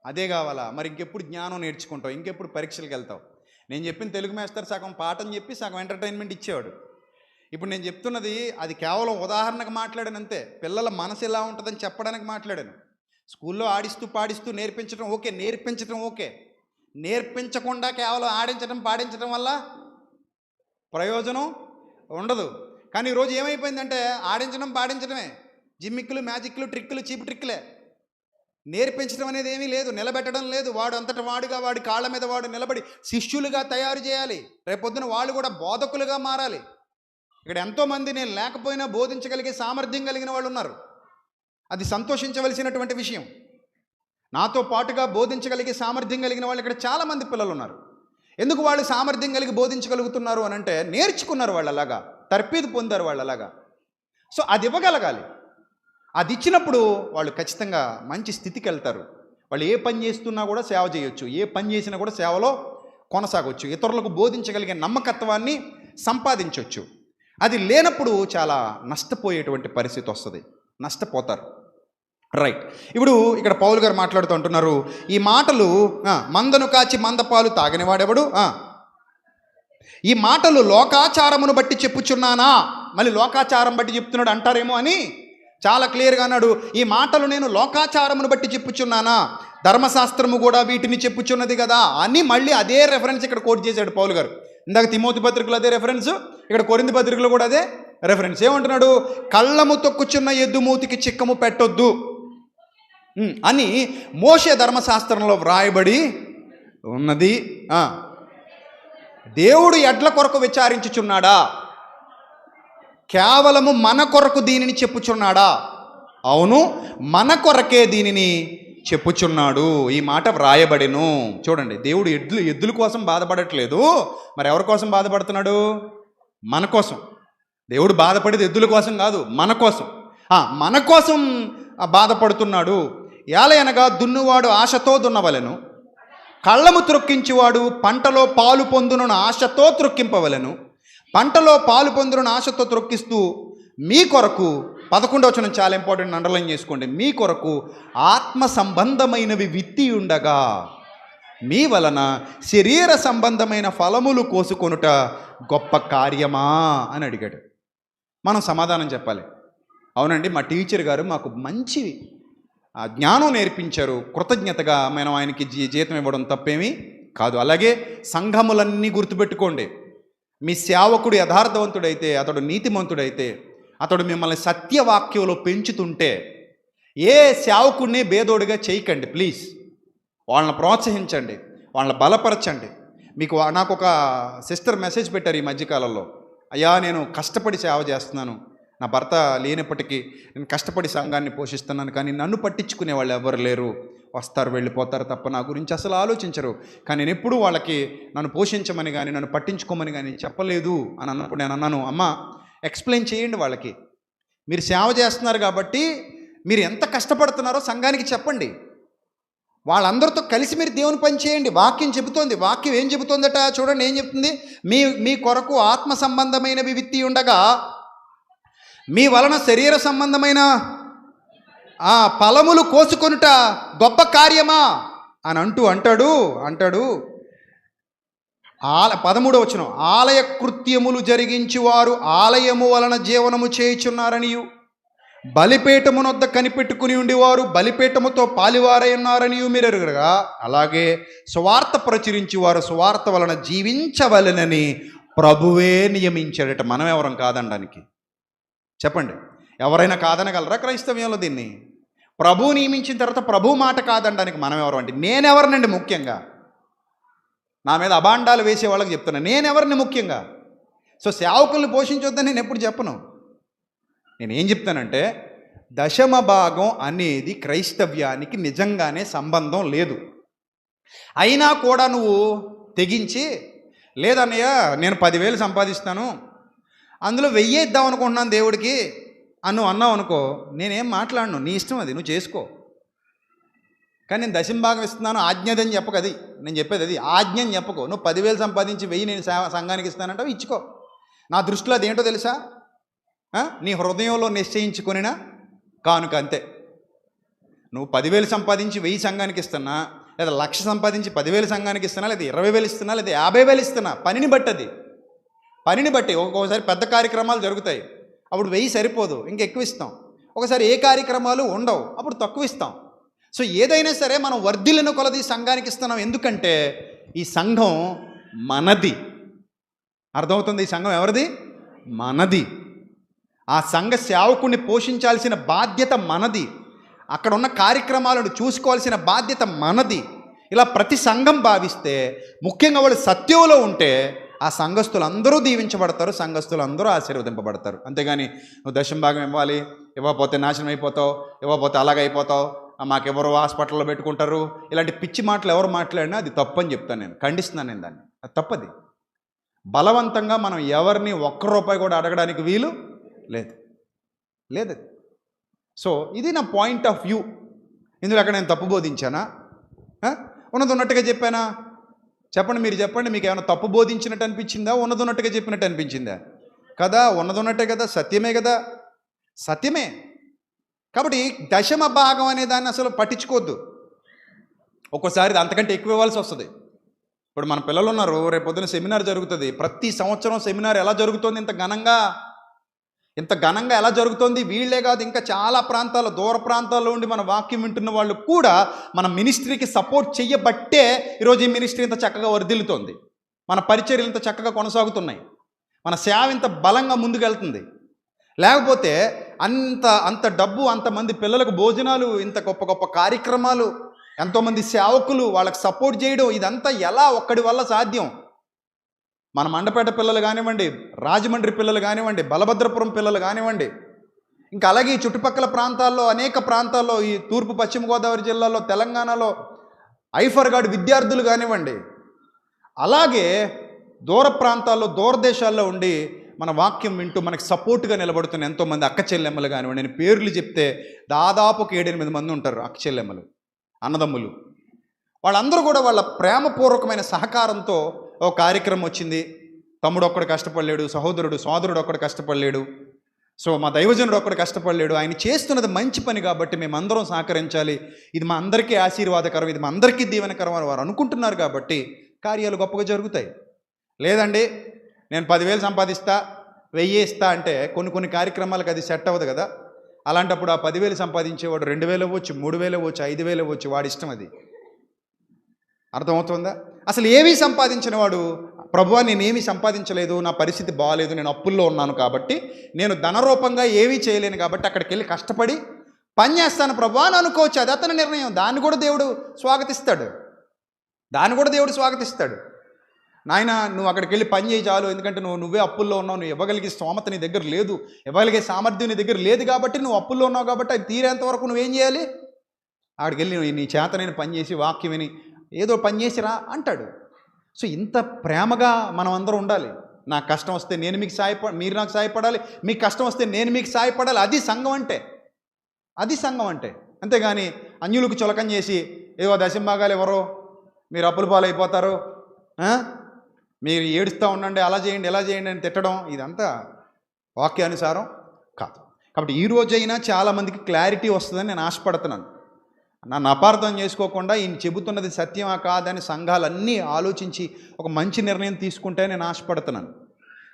అదే కావాలా? మరి ఇంకెప్పుడు జ్ఞానం నేర్చుకుంటావు? ఇంకెప్పుడు పరీక్షలకు వెళ్తావు? నేను చెప్పిన తెలుగు మాస్టర్ సగం పాఠం చెప్పి సగం ఎంటర్టైన్మెంట్ ఇచ్చేవాడు. ఇప్పుడు నేను చెప్తున్నది అది కేవలం ఉదాహరణకు మాట్లాడాను అంతే. పిల్లల మనసు ఎలా ఉంటుందని చెప్పడానికి మాట్లాడాను. స్కూల్లో ఆడిస్తూ పాడిస్తూ నేర్పించడం ఓకే, నేర్పించడం ఓకే. నేర్పించకుండా కేవలం ఆడించడం పాడించడం వల్ల ప్రయోజనం ఉండదు. కానీ ఈరోజు ఏమైపోయిందంటే ఆడించడం పాడించడమే, జిమ్మిక్కులు, మ్యాజిక్లు, ట్రిక్కులు, చీపు ట్రిక్కులే. నేర్పించడం అనేది ఏమీ లేదు, నిలబెట్టడం లేదు. వాడు అంతట వాడుగా వాడి కాళ్ళ మీద వాడు నిలబడి శిష్యులుగా తయారు చేయాలి. రేపొద్దున వాళ్ళు కూడా బోధకులుగా మారాలి. ఇక్కడ ఎంతోమంది నేను లేకపోయినా బోధించగలిగే సామర్థ్యం కలిగిన వాళ్ళు ఉన్నారు. అది సంతోషించవలసినటువంటి విషయం. నాతో పాటుగా బోధించగలిగే సామర్థ్యం కలిగిన వాళ్ళు ఇక్కడ చాలామంది పిల్లలు ఉన్నారు. ఎందుకు వాళ్ళు సామర్థ్యం కలిగి బోధించగలుగుతున్నారు అని అంటే నేర్చుకున్నారు, వాళ్ళు అలాగా తర్పీదు పొందారు, వాళ్ళు అలాగా. సో అది ఇవ్వగలగాలి. అది ఇచ్చినప్పుడు వాళ్ళు ఖచ్చితంగా మంచి స్థితికి వెళ్తారు. వాళ్ళు ఏ పని చేస్తున్నా కూడా సేవ చేయొచ్చు, ఏ పని చేసినా కూడా సేవలో కొనసాగవచ్చు, ఇతరులకు బోధించగలిగే నమ్మకత్వాన్ని సంపాదించవచ్చు. అది లేనప్పుడు చాలా నష్టపోయేటువంటి పరిస్థితి వస్తుంది, నష్టపోతారు. రైట్. ఇప్పుడు ఇక్కడ పౌలు గారు మాట్లాడుతూ అంటున్నారు, ఈ మాటలు మందను కాచి మందపాలు తాగనివాడెవడు, ఈ మాటలు లోకాచారమును బట్టి చెప్పుచున్నానా. మళ్ళీ లోకాచారం బట్టి చెప్తున్నాడు అంటారేమో అని చాలా క్లియర్గా అన్నాడు. ఈ మాటలు నేను లోకాచారమును బట్టి చెప్పుచున్నానా, ధర్మశాస్త్రము కూడా వీటిని చెప్పుచున్నది కదా అని మళ్ళీ అదే రెఫరెన్స్ ఇక్కడ కోట్ చేశాడు పౌలు గారు. ఇందాక తిమోతి పత్రికలో అదే రెఫరెన్స్, ఇక్కడ కొరింథీ పత్రికలో కూడా అదే రెఫరెన్స్. ఏమంటున్నాడు? కళ్ళము తొక్కుచున్న ఎద్దు మూతికి చిక్కము పెట్టొద్దు అని మోషే ధర్మశాస్త్రంలో వ్రాయబడి ఉన్నది. దేవుడు ఎడ్ల కొరకు విచారించుచున్నాడా? కేవలము మన కొరకు దీనిని చెప్పుచున్నాడా? అవును, మన కొరకే దీనిని చెప్పుచున్నాడు. ఈ మాట వ్రాయబడిను. చూడండి, దేవుడు ఎద్దుల కోసం బాధపడట్లేదు. మరి ఎవరి కోసం బాధపడుతున్నాడు? మన కోసం. దేవుడు బాధపడేది ఎద్దుల కోసం కాదు, మన కోసం. మన కోసం బాధపడుతున్నాడు. ఏలయనగా దున్నువాడు ఆశతో దున్నవలెను, కళ్ళము త్రొక్కించువాడు పంటలో పాలు పొందును ఆశతో త్రొక్కింపవలెను. పంటలో పాలు పొందును ఆశతో త్రొక్కిస్తూ మీ కొరకు, 11వ వచనం చాలా ఇంపార్టెంట్, అండర్లైన్ చేసుకోండి. మీ కొరకు ఆత్మ సంబంధమైనవి విత్తి ఉండగా మీ వలన శరీర సంబంధమైన ఫలములు కోసుకొనుట గొప్ప కార్యమా అని అడిగాడు. మనం సమాధానం చెప్పాలి. అవునండి, మా టీచర్ గారు మాకు మంచి జ్ఞానం నేర్పించారు, కృతజ్ఞతగా మనం ఆయనకి జీతం ఇవ్వడం తప్పేమీ కాదు. అలాగే సంఘములన్నీ గుర్తుపెట్టుకోండి. మీ సేవకుడు యథార్థవంతుడైతే, అతడు నీతిమంతుడైతే, అతడు మిమ్మల్ని సత్యవాక్యంలో పెంచుతుంటే ఏ సేవకుడిని బేదోడిగా చేయకండి ప్లీజ్. వాళ్ళని ప్రోత్సహించండి, వాళ్ళని బలపరచండి. నాకు ఒక సిస్టర్ మెసేజ్ పెట్టారు ఈ మధ్యకాలంలో, అయ్యా నేను కష్టపడి సేవ చేస్తున్నాను, నా భర్త లేనప్పటికీ నేను కష్టపడి సంఘాన్ని పోషిస్తున్నాను, కానీ నన్ను పట్టించుకునే వాళ్ళు ఎవరు లేరు, వస్తారు వెళ్ళిపోతారు తప్ప నా గురించి అసలు ఆలోచించరు. కానీ నేను ఎప్పుడూ వాళ్ళకి నన్ను పోషించమని కానీ నన్ను పట్టించుకోమని కానీ చెప్పలేదు అని అన్నప్పుడు నేను అన్నాను, అమ్మ ఎక్స్ప్లెయిన్ చేయండి వాళ్ళకి. మీరు సేవ చేస్తున్నారు కాబట్టి మీరు ఎంత కష్టపడుతున్నారో సంఘానికి చెప్పండి. వాళ్ళందరితో కలిసి మీరు దేవుని పని చేయండి. వాక్యం చెబుతోంది. వాక్యం ఏం చెబుతోందట చూడండి, ఏం చెప్తుంది? మీ కొరకు ఆత్మ సంబంధమైనవి విత్తి ఉండగా మీ వలన శరీర సంబంధమైన ఫలములు కోసుకొనుట గొప్ప కార్యమా అని అంటాడు 13వ వచనం, ఆలయ కృత్యములు జరిగించి వారు ఆలయము వలన జీవనము చేయుచున్నారనియు, బలిపీఠమునొద్ద కనిపెట్టుకుని ఉండేవారు బలిపీఠముతో పాలివారై ఉన్నారనియు మీరు ఎరుగగా, అలాగే సువార్త ప్రచురించి వారు సువార్త వలన జీవించవలెనని ప్రభువే నియమించాడట. మనం ఎవరం కాదనడానికి? చెప్పండి, ఎవరైనా కాదనగలరా క్రైస్తవ్యంలో దీన్ని? ప్రభువు నియమించిన తర్వాత ప్రభు మాట కాదనడానికి మనం ఎవరు అంటే? నేనెవరినండి ముఖ్యంగా? నా మీద అబాండాలు వేసే వాళ్ళకి చెప్తున్నా, నేనెవరిని ముఖ్యంగా? సో సేవకుల్ని పోషించొద్దని నేను ఎప్పుడు చెప్పను. నేనేం చెప్తానంటే, దశమ భాగం అనేది క్రైస్తవ్యానికి నిజంగానే సంబంధం లేదు. అయినా కూడా నువ్వు తెగించి, లేదన్నయ్య నేను 10,000 సంపాదిస్తాను, అందులో 1,000 ఇద్దాం అనుకుంటున్నాను దేవుడికి అని నువ్వు అన్నావు అనుకో, నేనేం మాట్లాడను, నీ ఇష్టం, అది నువ్వు చేసుకో. కానీ నేను దశమ భాగం ఇస్తున్నాను ఆజ్ఞదని చెప్పకు. అది నేను చెప్పేది, అది ఆజ్ఞ అని చెప్పకు. నువ్వు 10,000 సంపాదించి 1,000 నేను సంఘానికి ఇస్తానంటావు, ఇచ్చుకో. నా దృష్టిలో అది ఏంటో తెలుసా? నీ హృదయంలో నిశ్చయించుకొనిన కానుక, అంతే. నువ్వు 10,000 సంపాదించి 1,000 సంఘానికి ఇస్తున్నా, లేదా 1,00,000 సంపాదించి 10,000 సంఘానికి ఇస్తున్నా, లేదా 20,000 ఇస్తున్నా, లేదా 50,000 ఇస్తున్నా, పనిని బట్టి. అది పనిని బట్టి. ఒక్కొక్కసారి పెద్ద కార్యక్రమాలు జరుగుతాయి, అప్పుడు 1000 సరిపోదు, ఇంకెక్కువ ఇస్తాం. ఒకసారి ఏ కార్యక్రమాలు ఉండవు, అప్పుడు తక్కువ ఇస్తాం. సో ఏదైనా సరే మనం వర్ధిల్లిన కొలది సంఘానికి ఇస్తున్నాం. ఎందుకంటే ఈ సంఘం మనది. అర్థమవుతుంది? ఈ సంఘం ఎవరిది? మనది. ఆ సంఘ సేవకుడిని పోషించాల్సిన బాధ్యత మనది. అక్కడ ఉన్న కార్యక్రమాలను చూసుకోవాల్సిన బాధ్యత మనది. ఇలా ప్రతి సంఘం భావిస్తే, ముఖ్యంగా వాళ్ళు సత్యంలో ఉంటే, ఆ సంఘస్థులందరూ దీవించబడతారు, సంఘస్థులందరూ ఆశీర్వదింపబడతారు. అంతేగాని నువ్వు దశమ భాగం ఇవ్వాలి, ఇవ్వకపోతే నాశనం అయిపోతావు, ఇవ్వకపోతే అలాగైపోతావు, మాకెవరు హాస్పిటల్లో పెట్టుకుంటారు, ఇలాంటి పిచ్చి మాటలు ఎవరు మాట్లాడినా అది తప్పని చెప్తాను నేను, ఖండిస్తున్నాను నేను దాన్ని. అది తప్పది. బలవంతంగా మనం ఎవరిని ₹1 కూడా అడగడానికి వీలు లేదు. సో ఇది నా పాయింట్ ఆఫ్ వ్యూ. ఇందులో అక్కడ నేను తప్పు బోధించానా? ఉన్నది ఉన్నట్టుగా చెప్పానా? చెప్పండి, మీరు చెప్పండి. మీకు ఏమైనా తప్పు బోధించినట్టు అనిపించిందా, ఉన్నది ఉన్నట్టుగా చెప్పినట్టు అనిపించిందా? కదా, ఉన్నది ఉన్నట్టే కదా, సత్యమే కదా, సత్యమే. కాబట్టి దశమ భాగం అనే దాన్ని అసలు పట్టించుకోవద్దు. ఒక్కోసారి అంతకంటే ఎక్కువ ఇవ్వాల్సి వస్తుంది. ఇప్పుడు మన పిల్లలు ఉన్నారు, రేపు పొద్దున సెమినార్ జరుగుతుంది. ప్రతి సంవత్సరం సెమినార్ ఎలా జరుగుతుంది? ఇంత ఘనంగా ఎలా జరుగుతుంది? వీళ్ళే కాదు, ఇంకా చాలా ప్రాంతాల్లో, దూర ప్రాంతాల్లో ఉండి మన వాక్యం వింటున్న వాళ్ళు కూడా మన మినిస్ట్రీకి సపోర్ట్ చెయ్యబట్టే ఈరోజు ఈ మినిస్ట్రీ ఇంత చక్కగా వర్ధిల్లుతోంది, మన పరిచర్యలు ఇంత చక్కగా కొనసాగుతున్నాయి, మన సేవ ఇంత బలంగా ముందుకెళ్తుంది. లేకపోతే అంత డబ్బు, అంతమంది పిల్లలకు భోజనాలు, ఇంత గొప్ప గొప్ప కార్యక్రమాలు, ఎంతోమంది సేవకులు, వాళ్ళకి సపోర్ట్ చేయడం, ఇదంతా ఎలా ఒక్కడి వల్ల సాధ్యం? మన మండపేట పిల్లలు కానివ్వండి, రాజమండ్రి పిల్లలు కానివ్వండి, బలభద్రపురం పిల్లలు కానివ్వండి, ఇంకా అలాగే ఈ చుట్టుపక్కల ప్రాంతాల్లో, అనేక ప్రాంతాల్లో, ఈ తూర్పు పశ్చిమ గోదావరి జిల్లాలో, తెలంగాణలో ఐఫర్గాడ్ విద్యార్థులు కానివ్వండి, అలాగే దూర ప్రాంతాల్లో, దూరదేశాల్లో ఉండి మన వాక్యం వింటూ మనకి సపోర్ట్గా నిలబడుతున్న ఎంతోమంది అక్క చెల్లెమ్మలు కానివ్వండి. నేను పేర్లు చెప్తే దాదాపు 7-8 మంది ఉంటారు అక్క చెల్లెమ్మలు, అన్నదమ్ములు. వాళ్ళందరూ కూడా వాళ్ళ ప్రేమపూర్వకమైన సహకారంతో ఓ కార్యక్రమం వచ్చింది. తమ్ముడు ఒక్కడు కష్టపడలేడు, సోదరుడు ఒక్కడు కష్టపడలేడు, సో మా దైవజనుడు ఒక్కడు కష్టపడలేడు. ఆయన చేస్తున్నది మంచి పని కాబట్టి మేమందరం సహకరించాలి, ఇది మా అందరికీ ఆశీర్వాదకరం, ఇది మా అందరికీ దీవెనకరం అని వారు అనుకుంటున్నారు కాబట్టి కార్యాలు గొప్పగా జరుగుతాయి. లేదండి, నేను 10,000 సంపాదిస్తా, 1,000 ఇస్తా అంటే కొన్ని కార్యక్రమాలకు అది సెట్ అవ్వదు కదా. అలాంటప్పుడు ఆ 10,000 సంపాదించేవాడు 2,000 ఇవ్వచ్చు, 3,000 ఇవ్వచ్చు, 5,000 ఇవ్వచ్చు, వాడి ఇష్టం. అది అర్థమవుతుందా? అసలు ఏమీ సంపాదించిన వాడు, ప్రభువా నేనేమీ సంపాదించలేదు, నా పరిస్థితి బాగాలేదు, నేను అప్పుల్లో ఉన్నాను కాబట్టి, నేను ధనరూపంగా ఏమీ చేయలేను కాబట్టి అక్కడికి వెళ్ళి కష్టపడి పని చేస్తాను ప్రభువా అని అనుకోవచ్చు. అది అతని నిర్ణయం. దాన్ని కూడా దేవుడు స్వాగతిస్తాడు. నాయన నువ్వు అక్కడికి వెళ్ళి పని చేయి చాలు, ఎందుకంటే నువ్వే అప్పుల్లో ఉన్నావు, నువ్వు ఇవ్వగలిగే స్తోమత నీ దగ్గర లేదు, ఇవ్వగలిగే సామర్థ్యం నీ దగ్గర లేదు కాబట్టి, నువ్వు అప్పుల్లో ఉన్నావు కాబట్టి అది తీరేంత వరకు నువ్వేం చేయాలి? అక్కడికి వెళ్ళి నీ చేత నేను పని చేసి వాక్యం విని ఏదో పని చేసిరా అంటాడు. సో ఇంత ప్రేమగా మనం అందరం ఉండాలి. నాకు కష్టం వస్తే నేను మీకు మీరు నాకు సాయపడాలి, మీకు కష్టం వస్తే నేను మీకు సాయపడాలి. అది సంఘం అంటే. అంతేగాని అన్యులకు చులకం చేసి ఏవో దశంభాగాలు ఎవరో మీరు అప్పుల పాలైపోతారు, మీరు ఏడుస్తూ ఉండండి, అలా చేయండి ఇలా చేయండి అని తిట్టడం, ఇదంతా వాక్యానుసారం కాదు. కాబట్టి ఈ రోజైనా చాలామందికి క్లారిటీ వస్తుందని నేను ఆశపడుతున్నాను. నన్ను అపార్థం చేసుకోకుండా ఈయన చెబుతున్నది సత్యమా కాదని సంఘాలన్నీ ఆలోచించి ఒక మంచి నిర్ణయం తీసుకుంటే నేను ఆశపడుతున్నాను.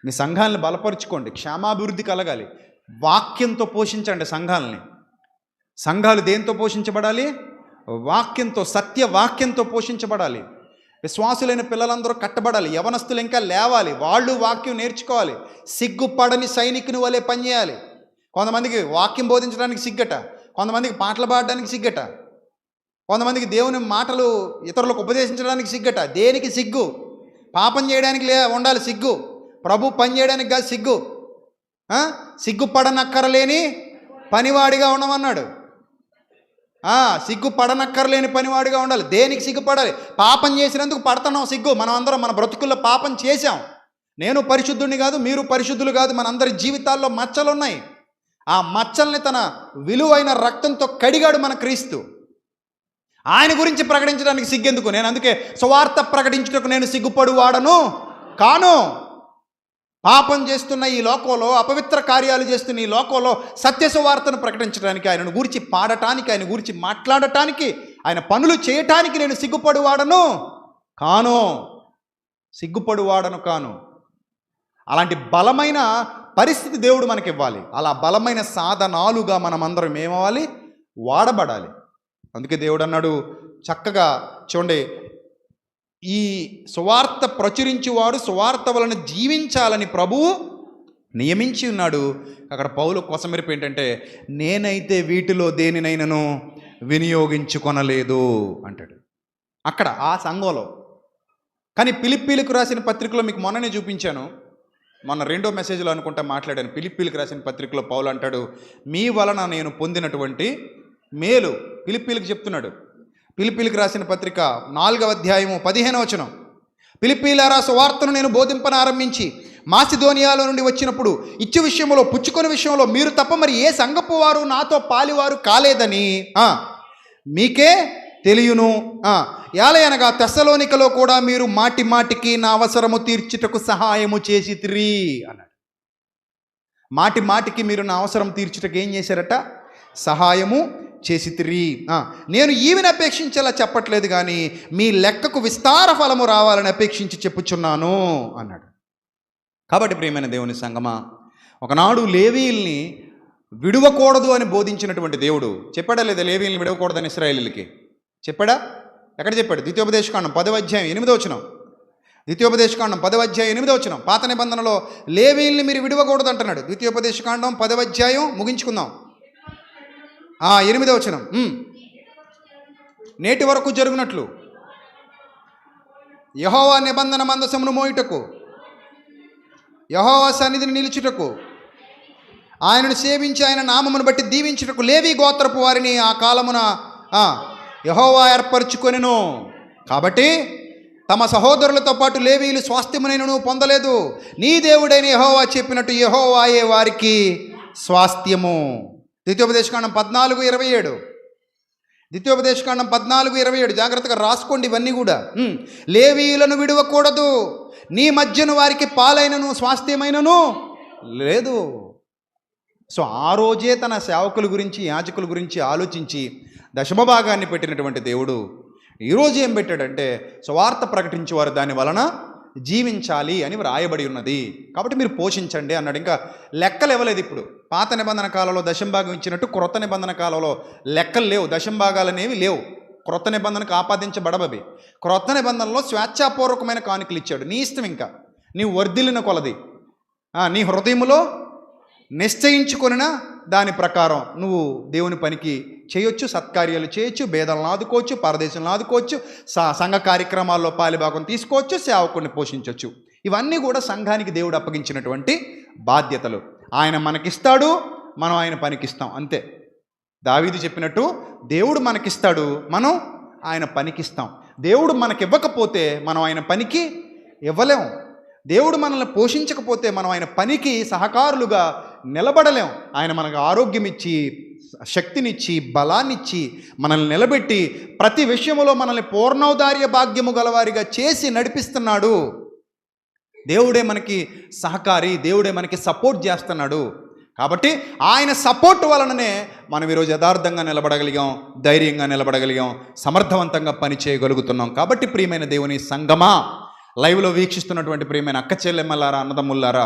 మీ సంఘాలను బలపరుచుకోండి, క్షేమాభివృద్ధి కలగాలి, వాక్యంతో పోషించండి సంఘాలని. సంఘాలు దేంతో పోషించబడాలి? వాక్యంతో, సత్యవాక్యంతో పోషించబడాలి. విశ్వాసులైన పిల్లలందరూ కట్టబడాలి, యవనస్తులు ఇంకా లేవాలి, వాళ్ళు వాక్యం నేర్చుకోవాలి, సిగ్గుపడని సైనికుని వలె పనిచేయాలి. కొంతమందికి వాక్యం బోధించడానికి సిగ్గట, కొంతమందికి పాటలు పాడడానికి సిగ్గట, కొంతమందికి దేవుని మాటలు ఇతరులకు ఉపదేశించడానికి సిగ్గట. దేనికి సిగ్గు? పాపం చేయడానికి ఉండాలి సిగ్గు, ప్రభు పని చేయడానికి కాదు సిగ్గు. సిగ్గుపడనక్కరలేని పనివాడిగా ఉండమన్నాడు. సిగ్గుపడనక్కర్లేని పనివాడిగా ఉండాలి. దేనికి సిగ్గుపడాలి? పాపం చేసినందుకు పడుతున్నాం సిగ్గు. మనం అందరం మన బ్రతుకుల్లో పాపం చేశాం. నేను పరిశుద్ధుడిని కాదు, మీరు పరిశుద్ధులు కాదు, మనందరి జీవితాల్లో మచ్చలు ఉన్నాయి. ఆ మచ్చల్ని తన విలువైన రక్తంతో కడిగాడు మన క్రీస్తు. ఆయన గురించి ప్రకటించడానికి సిగ్గెందుకు? నేను అందుకే సువార్త ప్రకటించుటకు నేను సిగ్గుపడువాడను కాను. పాపం చేస్తున్న ఈ లోకంలో, అపవిత్ర కార్యాలు చేస్తున్న ఈ లోకంలో సత్య సువార్తను ప్రకటించడానికి, ఆయనను గురించి పాడటానికి, ఆయన గురించి మాట్లాడటానికి, ఆయన పనులు చేయటానికి నేను సిగ్గుపడువాడను కాను. సిగ్గుపడువాడను కాను. అలాంటి బలమైన పరిస్థితి దేవుడు మనకి ఇవ్వాలి. అలా బలమైన సాధనాలుగా మనమందరం ఏమవ్వాలి? వాడబడాలి. అందుకే దేవుడు అన్నాడు చక్కగా, చూడండి, ఈ సువార్త ప్రచురించువారు సువార్త వలన జీవించాలని ప్రభువు నియమించి ఉన్నాడు. అక్కడ పౌలు కొసమెరుపు ఏంటంటే, నేనైతే వీటిలో దేనినైనను వినియోగించుకొనలేదు అంటాడు అక్కడ ఆ సంఘంలో. కానీ ఫిలిప్పీలకు రాసిన పత్రికలో మీకు మొన్ననే చూపించాను, మొన్న రెండో మెసేజ్లో అనుకుంటా మాట్లాడాను. ఫిలిప్పీలకు రాసిన పత్రికలో పౌలు అంటాడు, మీ వలన నేను పొందినటువంటి మేలు ఫిలిప్పీలకు చెప్తున్నాడు. ఫిలిప్పీలకు రాసిన పత్రిక 4వ అధ్యాయము 15వ వచనం, ఫిలిప్పీలారా, సువార్తను నేను బోధింపనారంభించి మాసిదోనియాలో నుండి వచ్చినప్పుడు ఇచ్చు విషయంలో, పుచ్చుకొని విషయంలో మీరు తప్ప మరి ఏ సంఘపు వారు నాతో పాలివారు కాలేదని మీకే తెలియను. యాలయనగా తెస్సలోనికలో కూడా మీరు మాటి మాటికి నా అవసరము తీర్చుటకు సహాయము చేసితిరి అన్నాడు. మాటి మాటికి మీరు నా అవసరం తీర్చుటకు ఏం చేశారట? సహాయము చేసితిరి. నేను ఈవిని అపేక్షించేలా చెప్పట్లేదు, కానీ మీ లెక్కకు విస్తార ఫలము రావాలని అపేక్షించి చెప్పుచున్నాను అన్నాడు. కాబట్టి ప్రియమైన దేవుని సంగమా, ఒకనాడు లేవీయుల్ని విడవకూడదు అని బోధించినటువంటి దేవుడు చెప్పాడా లేదా? లేవీయుల్ని విడవకూడదని ఇశ్రాయేలీయులకి చెప్పాడా? ఎక్కడ చెప్పాడు? ద్వితీయోపదేశకాండం 10వ అధ్యాయం 8వ వచనం. ద్వితీయోపదేశకాండం 10వ అధ్యాయం 8వ వచనం. పాత నిబంధనలో లేవీయుల్ని మీరు విడవకూడదు అంటున్నాడు. ద్వితీయోపదేశకాండం 10వ అధ్యాయం ముగించుకుందాం. 8వ వచనం. నేటి వరకు జరుగునట్లు యెహోవా నిబంధన మందసమును మోయుటకు, యెహోవా సన్నిధిని నిలుచుటకు, ఆయనను సేవించి ఆయన నామమును బట్టి దీవించుటకు లేవీ గోత్రపు వారిని ఆ కాలమున యెహోవా ఏర్పరచుకొనెను. కాబట్టి తమ సహోదరులతో పాటు లేవీయులు స్వాస్థ్యమునైనను పొందలేదు. నీ దేవుడైన యెహోవా చెప్పినట్టు యెహోవాయే వారికి స్వాస్థ్యము. ద్వితీయోపదేశకాండం 14:27. ద్వితీయోపదేశకాండం 14:27. జాగ్రత్తగా రాసుకోండి ఇవన్నీ కూడా. లేవీయులను విడవకూడదు, నీ మధ్యను వారికి పాలైనను స్వాస్థ్యమైనను లేదు. సో ఆ రోజే తన సేవకుల గురించి, యాజకుల గురించి ఆలోచించి దశమభాగాన్ని పెట్టినటువంటి దేవుడు ఈరోజు ఏం పెట్టాడంటే, సువార్త ప్రకటించేవారు దాని వలన జీవించాలి అని వ్రాయబడి ఉన్నది, కాబట్టి మీరు పోషించండి అన్నాడు. ఇంకా లెక్కలు ఇవ్వలేదు. ఇప్పుడు పాత నిబంధన కాలంలో దశంభాగం ఇచ్చినట్టు క్రొత్త నిబంధన కాలంలో లెక్కలు లేవు, దశంభాగాలు అనేవి లేవు. క్రొత్త నిబంధనకు ఆపాదించబడబవి. క్రొత్త నిబంధనలో స్వేచ్ఛాపూర్వకమైన కానుకలు ఇచ్చాడు. నీ ఇష్టం, ఇంకా నీవు వర్ధిల్లిన కొలది, నీ హృదయములో నిశ్చయించుకొనిన దాని ప్రకారం నువ్వు దేవుని పనికి చేయొచ్చు, సత్కార్యాలు చేయొచ్చు, భేదాలను ఆదుకోవచ్చు, పరదేశంలో ఆదుకోవచ్చు, సంఘ కార్యక్రమాల్లో పాలిభాగం తీసుకోవచ్చు, సేవకుడిని పోషించవచ్చు. ఇవన్నీ కూడా సంఘానికి దేవుడు అప్పగించినటువంటి బాధ్యతలు. ఆయన మనకిస్తాడు, మనం ఆయన పనికిస్తాం, అంతే. దావీదు చెప్పినట్టు దేవుడు మనకిస్తాడు, మనం ఆయన పనికిస్తాం. దేవుడు మనకివ్వకపోతే మనం ఆయన పనికి ఇవ్వలేం. దేవుడు మనల్ని పోషించకపోతే మనం ఆయన పనికి సహకారులుగా నిలబడలేం. ఆయన మనకు ఆరోగ్యం ఇచ్చి, శక్తినిచ్చి, బలాన్నిచ్చి, మనల్ని నిలబెట్టి ప్రతి విషయంలో మనల్ని పూర్ణౌదార్య భాగ్యము గలవారిగా చేసి నడిపిస్తున్నాడు. దేవుడే మనకి సహకారి, దేవుడే మనకి సపోర్ట్ చేస్తున్నాడు. కాబట్టి ఆయన సపోర్ట్ వలననే మనం ఈరోజు యథార్థంగా నిలబడగలిగాం, ధైర్యంగా నిలబడగలిగాం, సమర్థవంతంగా పని చేయగలుగుతున్నాం. కాబట్టి ప్రియమైన దేవుని సంగమా, లైవ్లో వీక్షిస్తున్నటువంటి ప్రియమైన అక్క చెల్లెమ్మలారా, అన్నదమ్ములారా,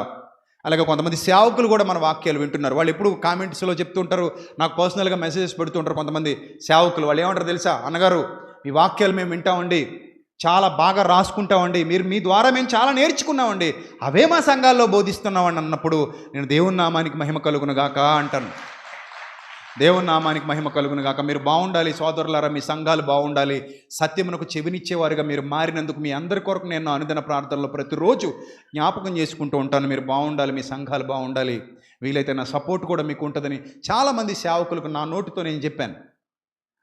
అలాగే కొంతమంది సేవకులు కూడా మన వాక్యాలు వింటున్నారు. వాళ్ళు ఎప్పుడు కామెంట్స్లో చెప్తూ ఉంటారు, నాకు పర్సనల్గా మెసేజెస్ పెడుతూ ఉంటారు కొంతమంది సేవకులు. వాళ్ళు ఏమంటారు తెలుసా? అన్నగారు, మీ వాక్యాలు మేము వింటామండి, చాలా బాగా రాసుకుంటామండి, మీ ద్వారా మేము చాలా నేర్చుకున్నామండి, అవే మా సంఘాల్లో బోధిస్తున్నామండి అన్నప్పుడు నేను దేవుని నామానికి మహిమ కలుగును గాక అంటాను. దేవుని నామానికి మహిమ కలుగును గాక. మీరు బాగుండాలి సోదరులారా, మీ సంఘాలు బాగుండాలి, సత్యమునకు చెవినిచ్చేవారుగా మీరు మారినందుకు మీ అందరి కొరకు నేను అనుదిన ప్రార్థనలో ప్రతిరోజు జ్ఞాపకం చేసుకుంటూ ఉంటాను. మీరు బాగుండాలి, మీ సంఘాలు బాగుండాలి, వీలైతే నా సపోర్ట్ కూడా మీకు ఉంటుందని చాలామంది సేవకులకు నా నోటితో నేను చెప్పాను.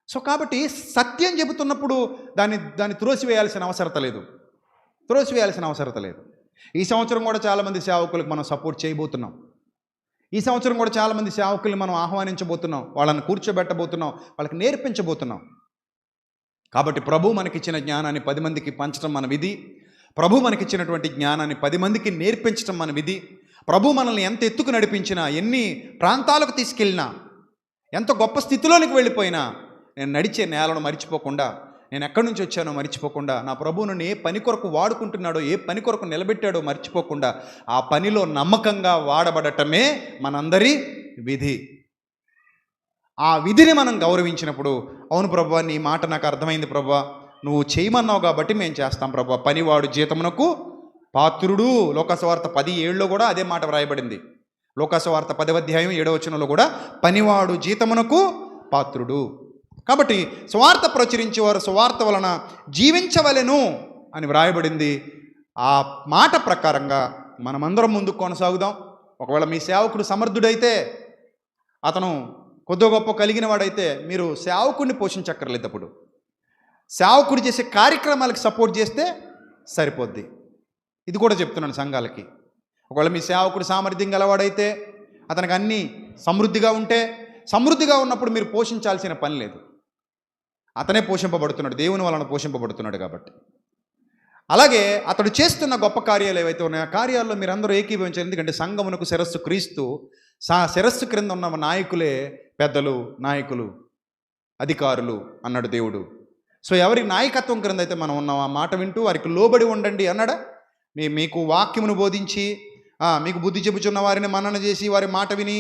సో కాబట్టి సత్యం చెబుతున్నప్పుడు దాన్ని త్రోసివేయాల్సిన అవసరత లేదు. ఈ సంవత్సరం కూడా చాలామంది సేవకులకు మనం సపోర్ట్ చేయబోతున్నాం. ఈ సంవత్సరం కూడా చాలామంది సేవకుల్ని మనం ఆహ్వానించబోతున్నాం, వాళ్ళని కూర్చోబెట్టబోతున్నాం, వాళ్ళకి నేర్పించబోతున్నాం. కాబట్టి ప్రభు మనకిచ్చిన జ్ఞానాన్ని 10 మందికి పంచడం మన విధి. ప్రభు మనకిచ్చినటువంటి జ్ఞానాన్ని 10 మందికి నేర్పించడం మన విధి. ప్రభు మనల్ని ఎంత ఎత్తుకు నడిపించినా, ఎన్ని ప్రాంతాలకు తీసుకెళ్ళినా, ఎంత గొప్ప స్థితిలోనికి వెళ్ళిపోయినా, నేను నడిచే నేలను మరిచిపోకుండా, నేను ఎక్కడి నుంచి వచ్చానో మర్చిపోకుండా, నా ప్రభువు నన్ను ఏ పని కొరకు వాడుకుంటున్నాడో, ఏ పని కొరకు నిలబెట్టాడో మర్చిపోకుండా, ఆ పనిలో నమ్మకంగా వాడబడటమే మనందరి విధి. ఆ విధిని మనం గౌరవించినప్పుడు, అవును ప్రభువా, నీ మాట నాకు అర్థమైంది ప్రభువా, నువ్వు చేయమన్నావు కాబట్టి మేము చేస్తాం ప్రభువా, పనివాడు జీతమునకు పాత్రుడు. లోకాసువార్త 10:7 కూడా అదే మాట వ్రాయబడింది. లోకాసువార్త 10వ అధ్యాయం 7వ వచనంలో కూడా పనివాడు జీతమునకు పాత్రుడు. కాబట్టి సువార్త ప్రచురించేవారు సువార్త వలన జీవించవలెను అని వ్రాయబడింది. ఆ మాట ప్రకారంగా మనమందరం ముందుకు కొనసాగుదాం. ఒకవేళ మీ సేవకుడు సమర్థుడైతే, అతను కొద్ది గొప్ప కలిగిన వాడైతే, మీరు సేవకుడిని పోషించక్కర్లేదు. అప్పుడు సేవకుడు చేసే కార్యక్రమాలకు సపోర్ట్ చేస్తే సరిపోద్ది. ఇది కూడా చెప్తున్నాను సంఘాలకి. ఒకవేళ మీ సేవకుడు సామర్థ్యం గలవాడైతే, అతనికి అన్నీ సమృద్ధిగా ఉంటే, సమృద్ధిగా ఉన్నప్పుడు మీరు పోషించాల్సిన పని లేదు. అతనే పోషింపబడుతున్నాడు, దేవుని వలన పోషింపబడుతున్నాడు కాబట్టి. అలాగే అతడు చేస్తున్న గొప్ప కార్యాలు ఏవైతే ఉన్నాయో, ఆ కార్యాల్లో మీరందరూ ఏకీభవించారు. ఎందుకంటే సంఘమునకు శిరస్సు క్రీస్తు. శిరస్సు క్రింద ఉన్న నాయకులే పెద్దలు, నాయకులు, అధికారులు అన్నాడు దేవుడు. సో ఎవరి నాయకత్వం క్రింద అయితే మనం ఉన్నాం, ఆ మాట వింటూ వారికి లోబడి ఉండండి అన్నాడా. మీకు వాక్యమును బోధించి, మీకు బుద్ధి చెబుచున్న వారిని మన్నన చేసి, వారి మాట విని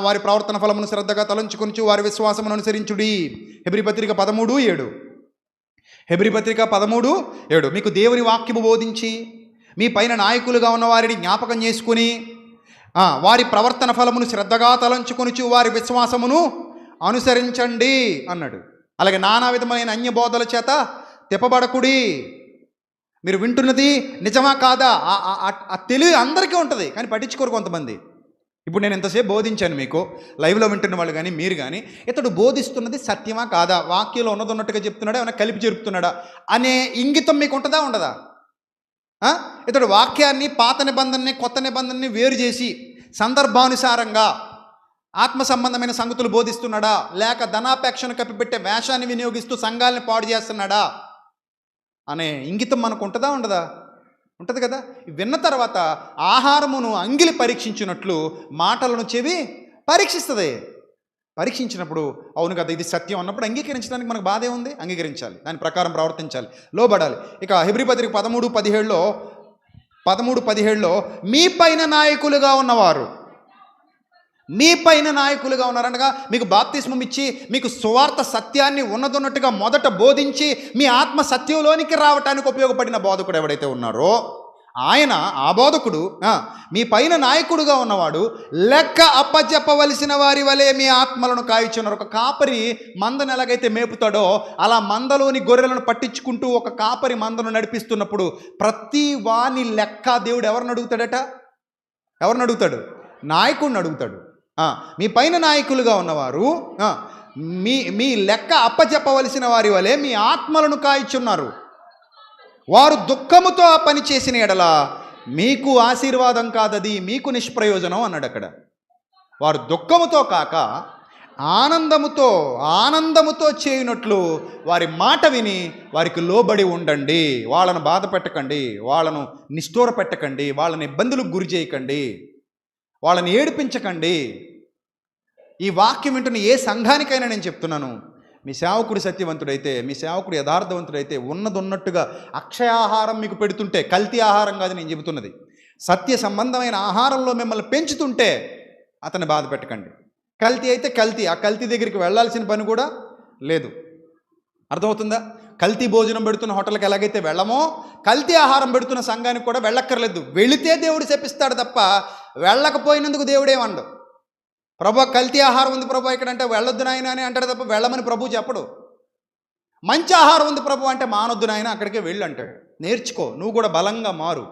వారి ప్రవర్తన ఫలమును శ్రద్ధగా తలంచుకొనుచు వారి విశ్వాసమును అనుసరించుడి. హెబ్రీ పత్రిక 13:7. హెబ్రీ పత్రిక 13:7. మీకు దేవుని వాక్యము బోధించి, మీ పైన నాయకులుగా ఉన్న వారిని జ్ఞాపకం చేసుకుని, వారి ప్రవర్తన ఫలమును శ్రద్ధగా తలంచుకొనుచు వారి విశ్వాసమును అనుసరించండి అన్నాడు. అలాగే నానా విధమైన అన్యబోధల చేత తిప్పబడకుడి. మీరు వింటున్నది నిజమా కాదా ఆ తెలివి అందరికీ ఉంటుంది, కానీ పట్టించుకోరు కొంతమంది. ఇప్పుడు నేను ఎంతసేపు బోధించాను మీకు, లైవ్లో వింటున్న వాళ్ళు కానీ మీరు కానీ, ఇతడు బోధిస్తున్నది సత్యమా కాదా, వాక్యంలో ఉన్నట్టుగా చెప్తున్నాడా, ఏమైనా కలిపి జరుపుతున్నాడా అనే ఇంగితం మీకు ఉంటుందా ఉండదా? ఇతడు వాక్యాన్ని, పాత నిబంధనని, కొత్త నిబంధనని వేరు చేసి సందర్భానుసారంగా ఆత్మ సంబంధమైన సంగతులు బోధిస్తున్నాడా, లేక ధనాపేక్షను కప్పిపెట్టే వేషాన్ని వినియోగిస్తూ సంఘాలని పాడు చేస్తున్నాడా అనే ఇంగితం మనకు ఉంటుందా ఉండదా? ఉంటుంది కదా. విన్న తర్వాత ఆహారమును అంగిలి పరీక్షించినట్లు మాటలను చెవి పరీక్షిస్తుంది. పరీక్షించినప్పుడు అవును కదా ఇది సత్యం అన్నప్పుడు అంగీకరించడానికి మనకు బాధే ఉంది, అంగీకరించాలి, దాని ప్రకారం ప్రవర్తించాలి, లోబడాలి. ఇక హెబ్రీ పత్రిక 13:17లో మీ పైన నాయకులుగా ఉన్నవారు, మీ పైన నాయకులుగా ఉన్నారనగా, మీకు బాప్తిస్మం ఇచ్చి మీకు సువార్త సత్యాన్ని ఉన్నదన్నట్టుగా మొదట బోధించి మీ ఆత్మ సత్యంలోనికి రావటానికి ఉపయోగపడిన బోధకుడు ఎవడైతే ఉన్నారో ఆయన, ఆ బోధకుడు మీ పైన నాయకుడుగా ఉన్నవాడు లెక్క అప్పచెప్పవలసిన వారి వలె మీ ఆత్మలను కాయిచున్నారు. ఒక కాపరి మందను ఎలాగైతే మేపుతాడో అలా మందలోని గొర్రెలను పట్టించుకుంటూ ఒక కాపరి మందను నడిపిస్తున్నప్పుడు ప్రతి వాని లెక్క దేవుడు ఎవరిని అడుగుతాడట? ఎవరిని అడుగుతాడు? నాయకుడిని అడుగుతాడు. మీ పైన నాయకులుగా ఉన్నవారు మీ లెక్క అప్పచెప్పవలసిన వారి వలె మీ ఆత్మలను కాయిచున్నారు. వారు దుఃఖముతో ఆ పని చేసిన ఎడల మీకు ఆశీర్వాదం కాదది, మీకు నిష్ప్రయోజనం అన్నాడు అక్కడ. వారు దుఃఖముతో కాక ఆనందముతో చేయునట్లు వారి మాట విని వారికి లోబడి ఉండండి. వాళ్ళను బాధ పెట్టకండి, వాళ్ళను నిష్ఠూర పెట్టకండి, వాళ్ళని ఇబ్బందులకు గురి చేయకండి, వాళ్ళని ఏడిపించకండి. ఈ వాక్యం వింటున్న ఏ సంఘానికైనా నేను చెప్తున్నాను, మీ సేవకుడు సత్యవంతుడైతే, మీ సేవకుడు యథార్థవంతుడైతే, ఉన్నట్టుగా అక్షయాహారం మీకు పెడుతుంటే, కల్తీ ఆహారం కాదు నేను చెబుతున్నది, సత్య సంబంధమైన ఆహారంలో మిమ్మల్ని పెంచుతుంటే అతన్ని బాధ పెట్టకండి. కల్తీ అయితే కల్తీ, ఆ కల్తీ దగ్గరికి వెళ్ళాల్సిన పని కూడా లేదు. అర్థమవుతుందా? కల్తీ భోజనం పెడుతున్న హోటల్కి ఎలాగైతే వెళ్ళమో, కల్తీ ఆహారం పెడుతున్న సంఘానికి కూడా వెళ్ళక్కర్లేదు. వెళితే దేవుడు శపిస్తాడు తప్ప వెళ్ళకపోయినందుకు దేవుడేమనడు. ప్రభు కల్తీ ఆహారం ఉంది ప్రభు ఇక్కడ అంటే వెళ్ళొద్దు నాయన అని అంటాడు తప్ప వెళ్ళమని ప్రభు చెప్పడు. మంచి ఆహారం ఉంది ప్రభు అంటే మానొద్దు నాయన అక్కడికే వెళ్ళు అంటాడు. నేర్చుకో, నువ్వు కూడా బలంగా మారు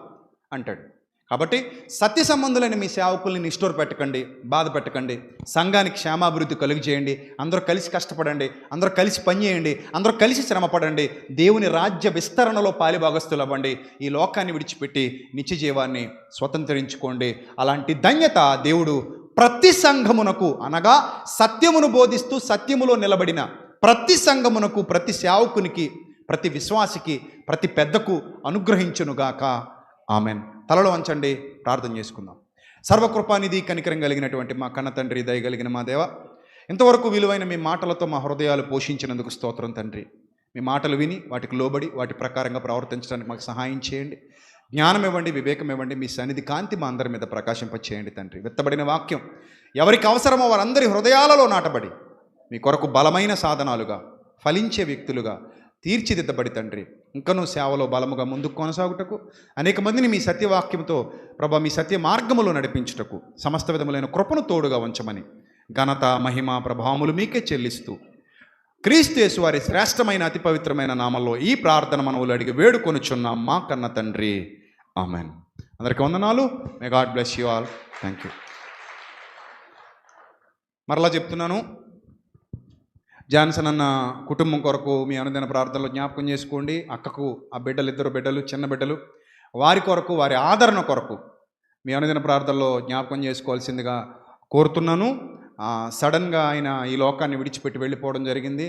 అంటాడు. కాబట్టి సత్య సంబంధులైన మీ సేవకుల్ని నిష్ఠూర పెట్టకండి, బాధ పెట్టకండి. సంఘానికి క్షేమాభివృద్ధి కలుగు చేయండి. అందరూ కలిసి కష్టపడండి, అందరూ కలిసి పనిచేయండి, అందరూ కలిసి శ్రమపడండి. దేవుని రాజ్య విస్తరణలో పాలిభాగస్తులు అవ్వండి. ఈ లోకాన్ని విడిచిపెట్టి నిత్య జీవాన్ని స్వతంత్రించుకోండి. అలాంటి ధన్యత దేవుడు ప్రతి సంఘమునకు, అనగా సత్యమును బోధిస్తూ సత్యములో నిలబడిన ప్రతి సంఘమునకు, ప్రతి సేవకునికి, ప్రతి విశ్వాసికి, ప్రతి పెద్దకు అనుగ్రహించునుగాక. ఆమెన్. తలలో వంచండి, ప్రార్థన చేసుకుందాం. సర్వకృపానిధి, కనికరం కలిగినటువంటి మా కన్న తండ్రి, దయగలిగిన మా దేవ, ఇంతవరకు విలువైన మీ మాటలతో మా హృదయాలు పోషించినందుకు స్తోత్రం తండ్రి. మీ మాటలు విని వాటికి లోబడి వాటి ప్రకారంగా ప్రవర్తించడానికి మాకు సహాయం చేయండి. జ్ఞానం ఇవ్వండి, వివేకం ఇవ్వండి. మీ సన్నిధి కాంతి మా అందరి మీద ప్రకాశింపచేయండి తండ్రి. విత్తబడిన వాక్యం ఎవరికి అవసరమో వారందరి హృదయాలలో నాటబడి మీ కొరకు బలమైన సాధనాలుగా, ఫలించే వ్యక్తులుగా తీర్చిదిద్దబడి తండ్రి, ఇంకనూ సేవలో బలముగా ముందుకు కొనసాగుటకు, అనేక మందిని మీ సత్యవాక్యంతో ప్రభా మీ సత్య మార్గములో నడిపించుటకు సమస్త విధములైన కృపను తోడుగా ఉంచమని ఘనత, మహిమ, ప్రభావములు మీకే చెల్లిస్తూ క్రీస్తు యేసు వారి శ్రేష్టమైన అతి పవిత్రమైన నామంలో ఈ ప్రార్థన మనవులు అడిగి వేడుకొనుచున్నాం మా కన్న తండ్రి. ఆమెన్. అందరికీ వందనాలు. May God bless you all. Thank you. మరలా చెప్తున్నాను, జాన్సన్ అన్న కుటుంబం కొరకు మీ అనుదిన ప్రార్థనలో జ్ఞాపకం చేసుకోండి. అక్కకు ఆ బిడ్డలు, 2 బిడ్డలు, చిన్న బిడ్డలు, వారి కొరకు, వారి ఆదరణ కొరకు మీ అనుదిన ప్రార్థనలో జ్ఞాపకం చేసుకోవాల్సిందిగా కోరుతున్నాను. సడన్గా ఆయన ఈ లోకాన్ని విడిచిపెట్టి వెళ్ళిపోవడం జరిగింది.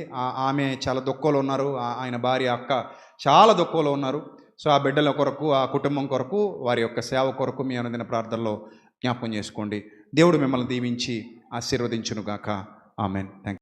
ఆమె చాలా దుఃఖంలో ఉన్నారు. ఆయన భార్య, అక్క చాలా దుఃఖంలో ఉన్నారు. సో ఆ బిడ్డల కొరకు, ఆ కుటుంబం కొరకు, వారి యొక్క సేవ కొరకు మీ అనుదిన ప్రార్థనలో జ్ఞాపకం చేసుకోండి. దేవుడు మిమ్మల్ని దీవించి ఆశీర్వదించునుగాక. ఆమెన్. Thank you.